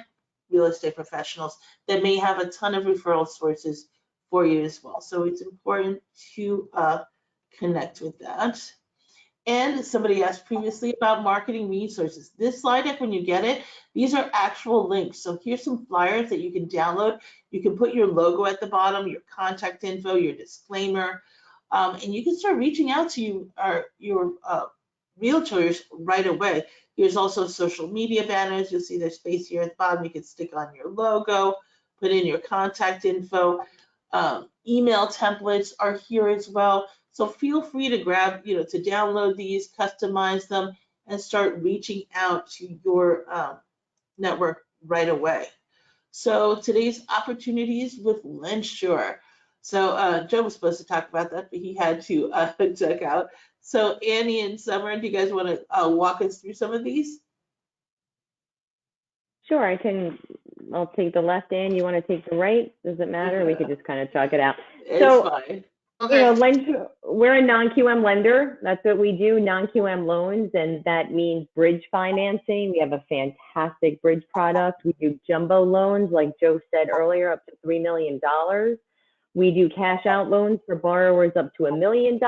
Real Estate Professionals, that may have a ton of referral sources for you as well. So it's important to connect with that. And somebody asked previously about marketing resources. This slide deck, when you get it, these are actual links. So here's some flyers that you can download. You can put your logo at the bottom, your contact info, your disclaimer, and you can start reaching out to your realtors right away. There's also social media banners. You'll see their space here at the bottom. You can stick on your logo, put in your contact info. Email templates are here as well. So feel free to grab, to download these, customize them, and start reaching out to your network right away. So today's opportunities with LendSure. So Joe was supposed to talk about that, but he had to duck out. So Annie and Summer, do you guys want to walk us through some of these? Sure, I'll take the left and you want to take the right? Does it matter? We could just kind of chalk it out. It's So, fine. you know, we're a non-QM lender. That's what we do, non-QM loans, and that means bridge financing. We have a fantastic bridge product. We do jumbo loans, like Joe said earlier, up to $3 million. We do cash out loans for borrowers up to $1 million.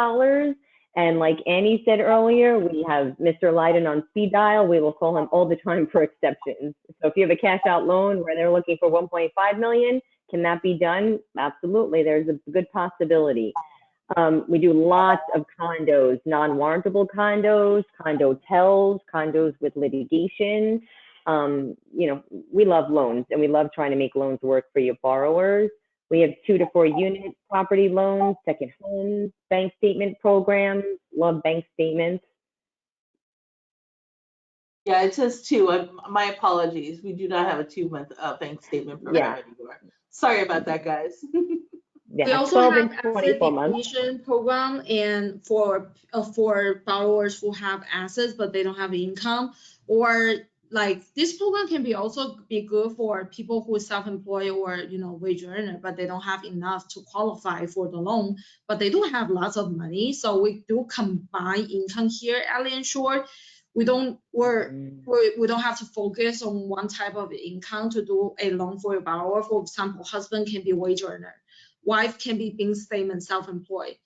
And like Annie said earlier, we have Mr. Leiden on speed dial. We will call him all the time for exceptions. So if you have a cash out loan where they're looking for 1.5 million, can that be done? Absolutely, there's a good possibility. We do lots of condos, non-warrantable condos, condo-tels, condos with litigation. You know, we love loans and we love trying to make loans work for your borrowers. We have 2 to 4 unit property loans, second homes, bank statement programs, love bank statements. Yeah, it says 2. My apologies. We do not have a 2-month bank statement program anymore. Sorry about that, guys. We Yeah, also 12 have and asset 24 months. depletion program, and for borrowers who have assets but they don't have income, or like this program can be also be good for people who are self-employed or, you know, wage earner, but they don't have enough to qualify for the loan, but they do have lots of money. So we do combine income here at LendSure. We don't have to focus on one type of income to do a loan for a borrower. For example, husband can be wage earner, wife can be bank statement self-employed,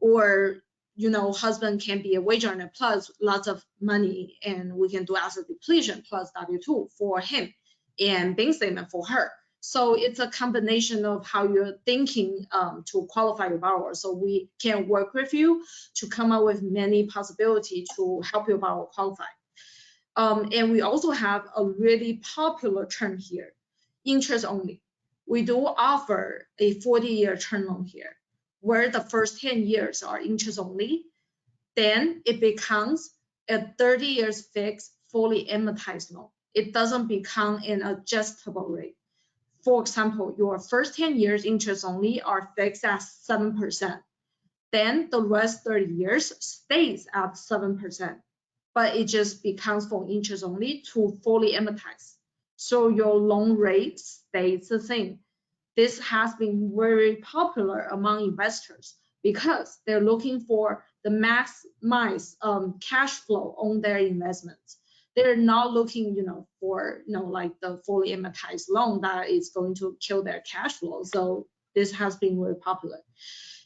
or, you know, husband can be a wage earner plus lots of money, and we can do asset depletion plus W-2 for him and bank statement for her. So it's a combination of how you're thinking to qualify your borrower. So we can work with you to come up with many possibilities to help your borrower qualify. And we also have a really popular term here, interest only. We do offer a 40-year term loan here, where the first 10 years are interest only. Then it becomes a 30 years fixed, fully amortized loan. It doesn't become an adjustable rate. For example, your first 10 years interest only are fixed at 7%. Then the rest 30 years stays at 7%, but it just becomes from interest only to fully amortized. So your loan rate stays the same. This has been very popular among investors because they're looking for the maximize cash flow on their investments. They're not looking, you know, for, you know, like the fully amortized loan that is going to kill their cash flow. So this has been very popular.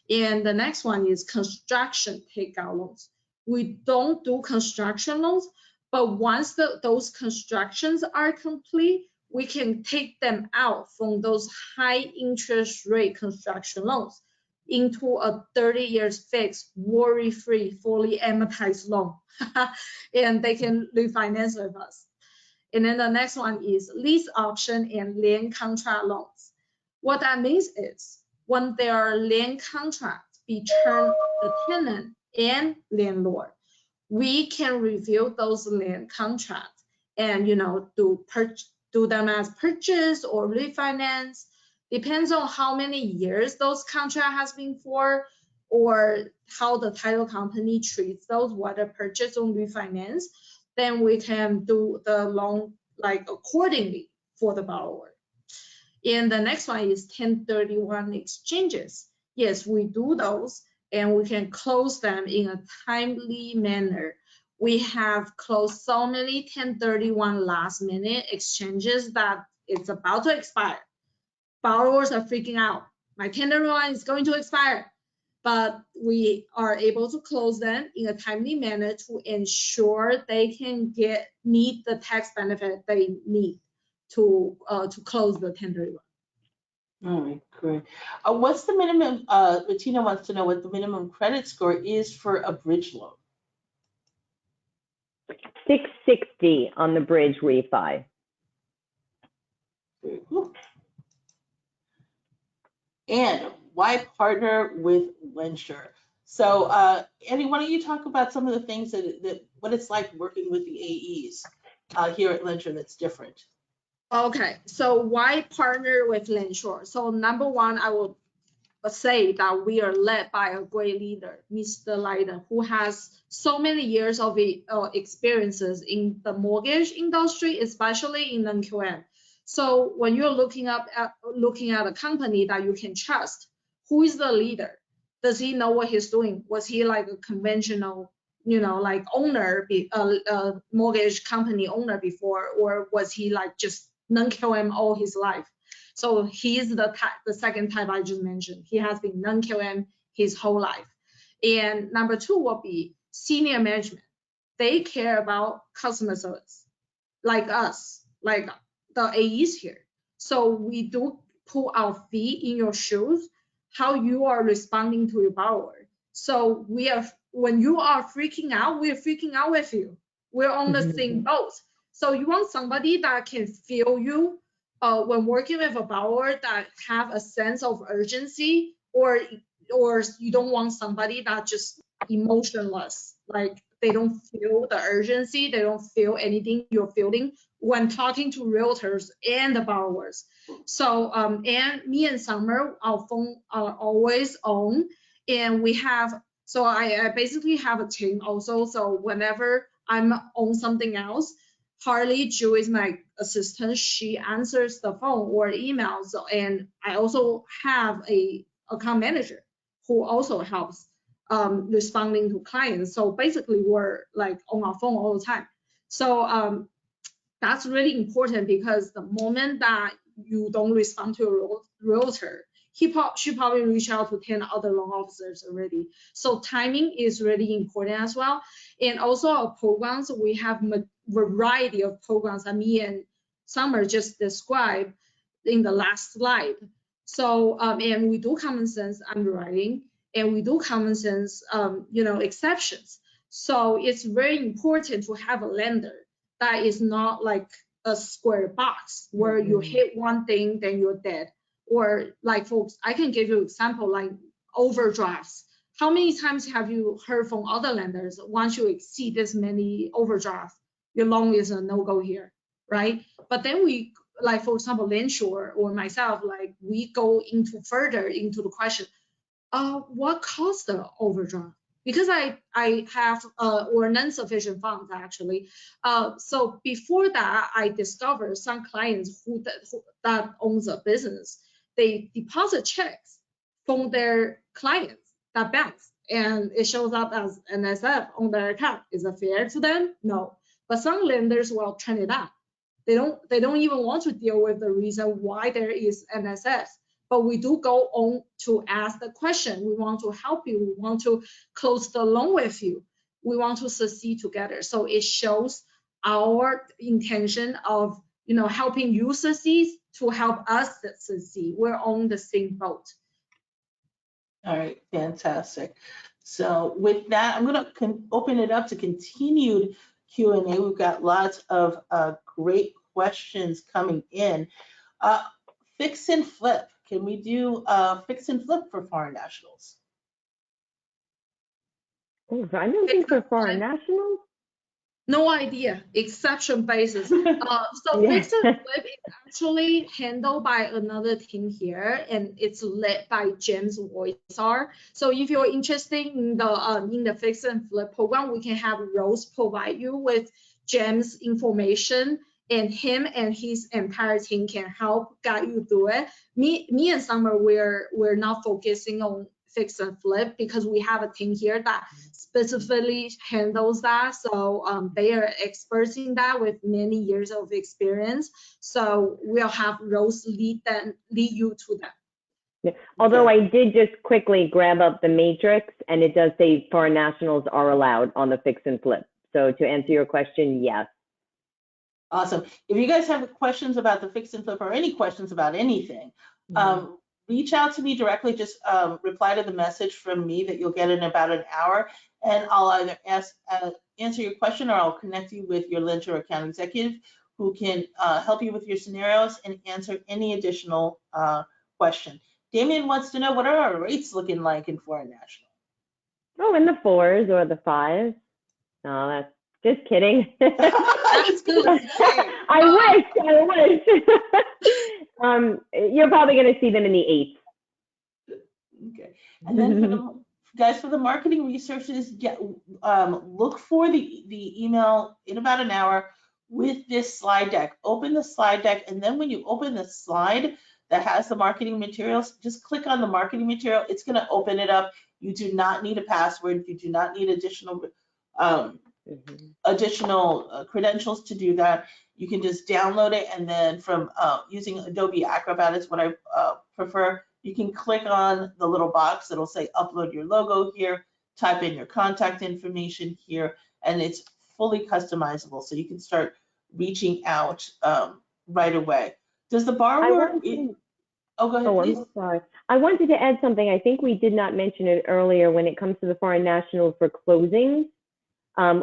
And the next one is construction takeout loans. We don't do construction loans, but once those constructions are complete, we can take them out from those high interest rate construction loans into a 30 years fixed, worry-free, fully amortized loan. And they can refinance with us. And then the next one is lease option and land contract loans. What that means is when there are land contracts between the tenant and landlord, we can review those land contracts and, you know, do them as purchase or refinance. Depends on how many years those contract has been for, or how the title company treats those, whether purchase or refinance. Then we can do the loan like accordingly for the borrower. And the next one is 1031 exchanges. Yes, we do those, and we can close them in a timely manner. We have closed so many 1031 last minute exchanges that it's about to expire. Borrowers are freaking out. My 1031 is going to expire, but we are able to close them in a timely manner to ensure they can meet the tax benefit they need to close the 1031. All right, great. What's the minimum, Bettina wants to know what the minimum credit score is for a bridge loan. 660 on the bridge refi. And why partner with LendSure? So Annie, why don't you talk about some of the things that what it's like working with the AEs here at LendSure that's different? Okay, so why partner with LendSure? So number one, I will say that we are led by a great leader, Mr. Leiden, who has so many years of experiences in the mortgage industry, especially in NQM. So when you're looking at a company that you can trust, who is the leader? Does he know what he's doing? Was he like a conventional, like owner, mortgage company owner before, or was he like just non-QM all his life? So he's the second type I just mentioned. He has been non-QM his whole life. And number two will be senior management. They care about customer service, like us, like the AEs here. So we do put our feet in your shoes, how you are responding to your borrower. So when you are freaking out, we're freaking out with you. We're on the same boat. So you want somebody that can feel you when working with a borrower, that have a sense of urgency, or you don't want somebody that just emotionless, like they don't feel the urgency, they don't feel anything you're feeling when talking to realtors and the borrowers. So and me and Summer, our phone are always on, and we have, so I basically have a team also. So whenever I'm on something else, Harley, Ju is my assistant. She answers the phone or emails, and I also have a account manager who also helps responding to clients. So basically, we're like on our phone all the time. So that's really important, because the moment that you don't respond to a realtor, she probably reach out to 10 other loan officers already. So timing is really important as well. And also our programs, we have a variety of programs that me and Summer just described in the last slide. So and we do common sense underwriting, and we do common sense exceptions. So it's very important to have a lender that is not like a square box where you hit one thing, then you're dead. Or like, folks, I can give you an example, like overdrafts. How many times have you heard from other lenders, once you exceed this many overdrafts, your loan is a no-go here, right? But then we, like for example, LendSure or myself, like we go into further into the question, what caused the overdraft? Because I have or non-sufficient funds actually. So before that, I discovered some clients that owns a business, they deposit checks from their clients that banks, and it shows up as NSF on their account. Is it fair to them? No. But some lenders will turn it up. They don't even want to deal with the reason why there is NSF. But we do go on to ask the question. We want to help you. We want to close the loan with you. We want to succeed together. So it shows our intention of helping you succeed to help us succeed. We're on the same boat. All right, fantastic. So with that, I'm going to open it up to continued Q&A. We've got lots of great questions coming in. Fix and flip. Can we do fix and flip for foreign nationals? Oh, I don't think for foreign nationals. No idea, exception basis. So fix and flip is actually handled by another team here, and it's led by James Voisar. So if you're interested in the fix and flip program, we can have Rose provide you with James' information, and him and his entire team can help guide you through it. Me and Summer, we're not focusing on fix and flip because we have a team here that specifically handles that. So they are experts in that with many years of experience. So we'll have Rose lead you to that. Yeah. Although I did just quickly grab up the matrix, and it does say foreign nationals are allowed on the fix and flip. So to answer your question, yes. Awesome. If you guys have questions about the fix and flip or any questions about anything, reach out to me directly. Just reply to the message from me that you'll get in about an hour, and I'll either answer your question, or I'll connect you with your LendSure account executive who can help you with your scenarios and answer any additional question. Damien wants to know, what are our rates looking like in foreign national? Oh, in the 4s or the 5s. No, that's Just kidding. That's good. I wish. You're probably going to see them in the 8th. Okay. And then for the guys, for the marketing researchers, look for the email in about an hour with this slide deck. Open the slide deck, and then when you open the slide that has the marketing materials, just click on the marketing material. It's going to open it up. You do not need a password. You do not need additional credentials to do that. You can just download it, and then from using Adobe Acrobat is what I prefer. You can click on the little box that'll say upload your logo here, type in your contact information here, and it's fully customizable. So you can start reaching out right away. Does the borrower, oh, go ahead, please. I'm sorry. I wanted to add something. I think we did not mention it earlier when it comes to the foreign nationals for closings.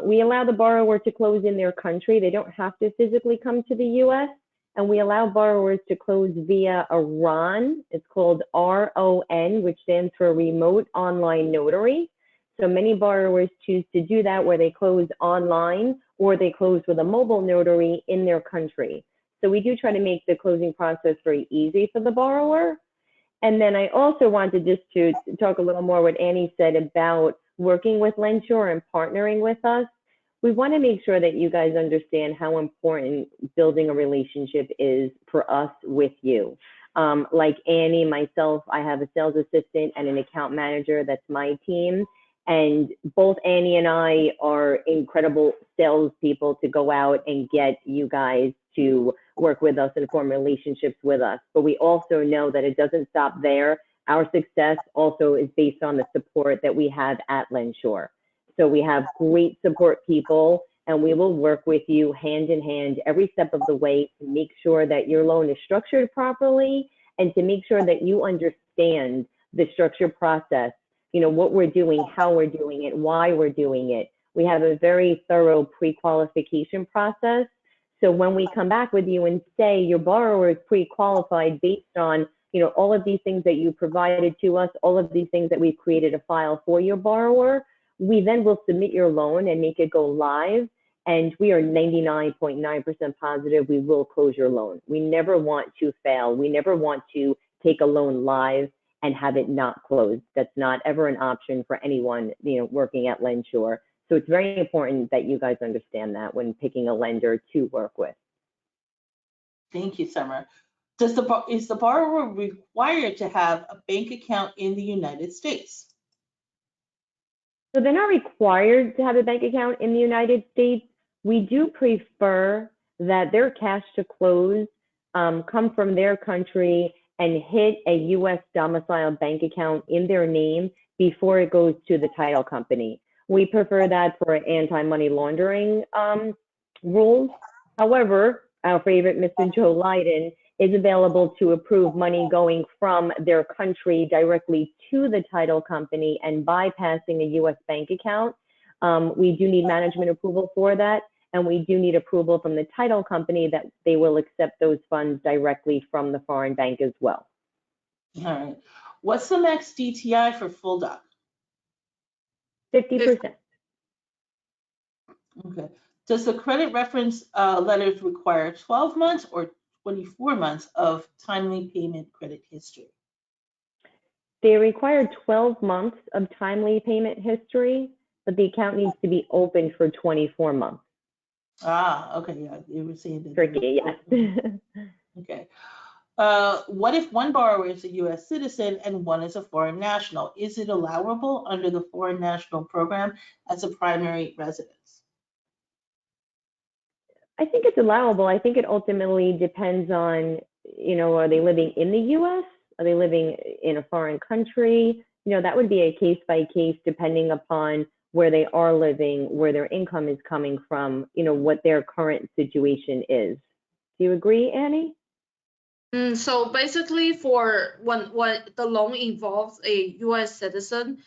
We allow the borrower to close in their country. They don't have to physically come to the U.S. And we allow borrowers to close via a RON. It's called RON, which stands for Remote Online Notary. So many borrowers choose to do that where they close online or they close with a mobile notary in their country. So we do try to make the closing process very easy for the borrower. And then I also wanted just to talk a little more what Annie said about working with LendSure and partnering with us. We want to make sure that you guys understand how important building a relationship is for us with you. Like Annie, myself, I have a sales assistant and an account manager. That's my team. And both Annie and I are incredible salespeople to go out and get you guys to work with us and form relationships with us. But we also know that it doesn't stop there. Our success also is based on the support that we have at LendSure. So we have great support people, and we will work with you hand in hand every step of the way to make sure that your loan is structured properly and to make sure that you understand the structure process, you know, what we're doing, how we're doing it, why we're doing it. We have a very thorough pre-qualification process. So when we come back with you and say your borrower is pre-qualified based on, you know, all of these things that you provided to us, all of these things that we've created a file for your borrower, we then will submit your loan and make it go live. And we are 99.9% positive we will close your loan. We never want to fail. We never want to take a loan live and have it not closed. That's not ever an option for anyone, you know, working at LendSure. So it's very important that you guys understand that when picking a lender to work with. Thank you, Summer. Is the borrower required to have a bank account in the United States? So they're not required to have a bank account in the United States. We do prefer that their cash to close come from their country and hit a U.S. domiciled bank account in their name before it goes to the title company. We prefer that for anti-money laundering rules. However, our favorite Mr. Joe Lydon is available to approve money going from their country directly to the title company and bypassing a U.S. bank account. We do need management approval for that, and we do need approval from the title company that they will accept those funds directly from the foreign bank as well. All right. What's the max DTI for full doc? 50%. Okay. Does the credit reference letters require 12 months or 24 months of timely payment credit history? They require 12 months of timely payment history, but the account needs to be open for 24 months. Ah, okay, yeah, you were saying that. Tricky, yes. Okay. What if one borrower is a U.S. citizen and one is a foreign national? Is it allowable under the foreign national program as a primary residence? I think it's allowable. I think it ultimately depends on, you know, are they living in the U.S.? Are they living in a foreign country? You know, that would be a case by case depending upon where they are living, where their income is coming from, you know, what their current situation is. Do you agree, Annie? So basically for when the loan involves a U.S. citizen,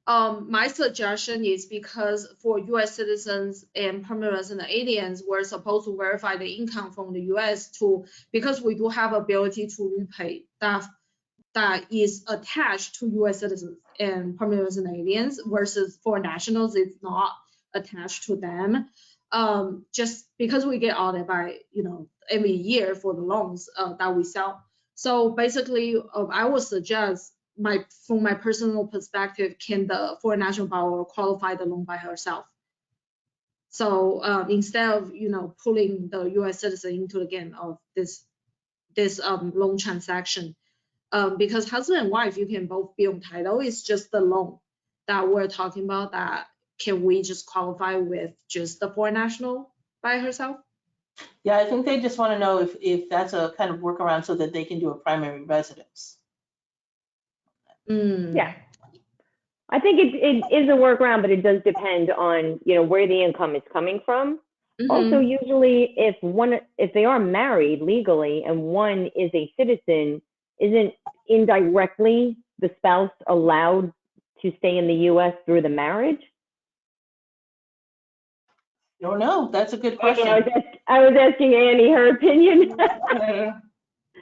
my suggestion is because for U.S. citizens and permanent resident aliens, we're supposed to verify the income from the U.S. because we do have ability to repay that is attached to U.S. citizens and permanent resident aliens versus for nationals, it's not attached to them. just because we get audited by, every year for the loans that we sell. So basically, I would suggest from my personal perspective, can the foreign national borrower qualify the loan by herself? So instead of, pulling the U.S. citizen into the game of this loan transaction, because husband and wife, you can both be on title. It's just the loan that we're talking about that can we just qualify with just the foreign national by herself? Yeah, I think they just want to know if that's a kind of workaround so that they can do a primary residence. Yeah. I think it is a workaround, but it does depend on, where the income is coming from. Also, usually if they are married legally and one is a citizen, isn't indirectly the spouse allowed to stay in the U.S. through the marriage? Don't know. That's a good question. I was asking Annie her opinion.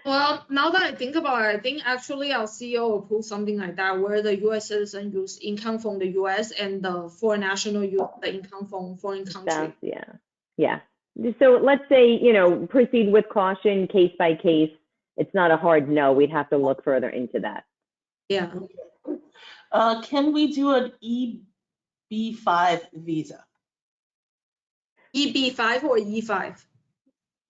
Well, now that I think about it, I think actually our CEO approved something like that, where the U.S. citizen use income from the U.S. and the foreign national use the income from foreign country. Yeah. So let's say, proceed with caution, case by case. It's not a hard no. We'd have to look further into that. Yeah. Can we do an EB5 visa? EB5 or E5?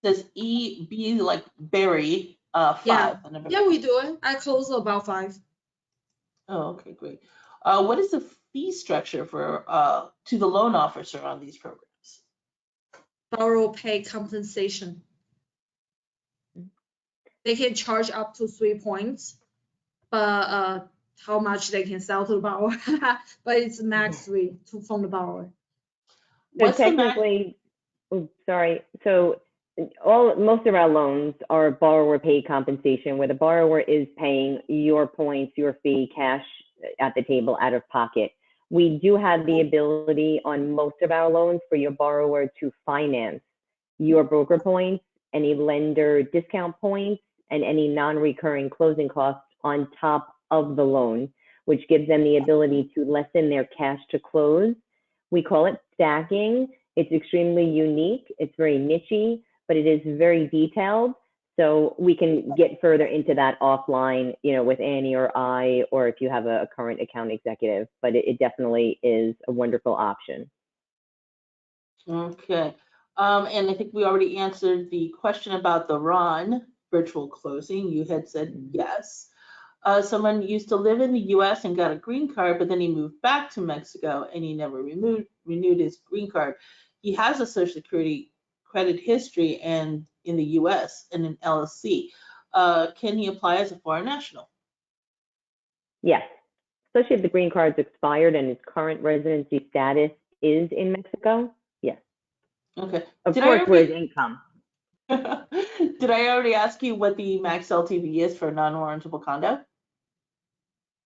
Does EB like Barry 5? Yeah, we do it. I close about 5. Oh, okay, great. What is the fee structure for to the loan officer on these programs? Borrower pay compensation. They can charge up to 3 points, but how much they can sell to the borrower, but it's max 3 from the borrower. So technically, So most of our loans are borrower paid compensation, where the borrower is paying your points, your fee, cash at the table out of pocket. We do have the ability on most of our loans for your borrower to finance your broker points, any lender discount points, and any non-recurring closing costs on top of the loan, which gives them the ability to lessen their cash to close. We call it stacking. It's extremely unique. It's very niche-y, but it is very detailed. So we can get further into that offline, with Annie or I, or if you have a current account executive, but it definitely is a wonderful option. Okay. And I think we already answered the question about the RON, virtual closing. You had said yes. Someone used to live in the US and got a green card, but then he moved back to Mexico and he never renewed his green card. He has a Social Security credit history and in the US and an LLC. Can he apply as a foreign national? Yes, especially if the green card's expired and his current residency status is in Mexico. Yes. Okay. Of course, with income. Did I already ask you what the max LTV is for non-warrantable condo?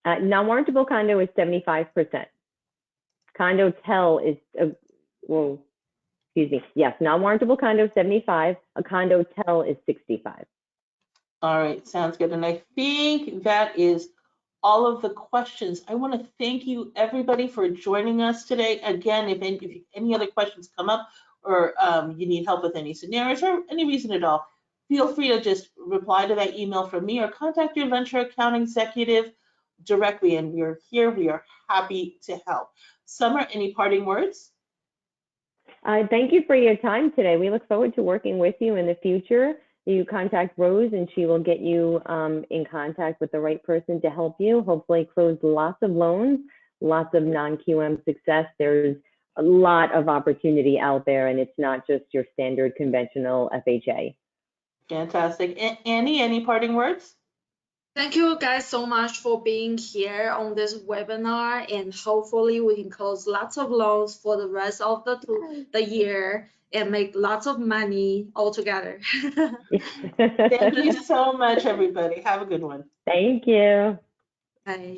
Non-warrantable condo is 75%. Condo tell is, yes, non-warrantable condo is 75. A condo tell is 65. All right, sounds good. And I think that is all of the questions. I want to thank you, everybody, for joining us today. Again, if any other questions come up, or you need help with any scenarios or any reason at all, feel free to just reply to that email from me or contact your LendSure account executive directly. And we're here. We are happy to help. Summer, any parting words? Thank you for your time today. We look forward to working with you in the future. You contact Rose and she will get you in contact with the right person to help you. Hopefully close lots of loans, lots of non-QM success. There's a lot of opportunity out there, and it's not just your standard conventional FHA. Fantastic. Annie, any parting words? Thank you guys so much for being here on this webinar, and hopefully we can close lots of loans for the rest of the year and make lots of money all together. Thank you so much, everybody. Have a good one. Thank you. Bye.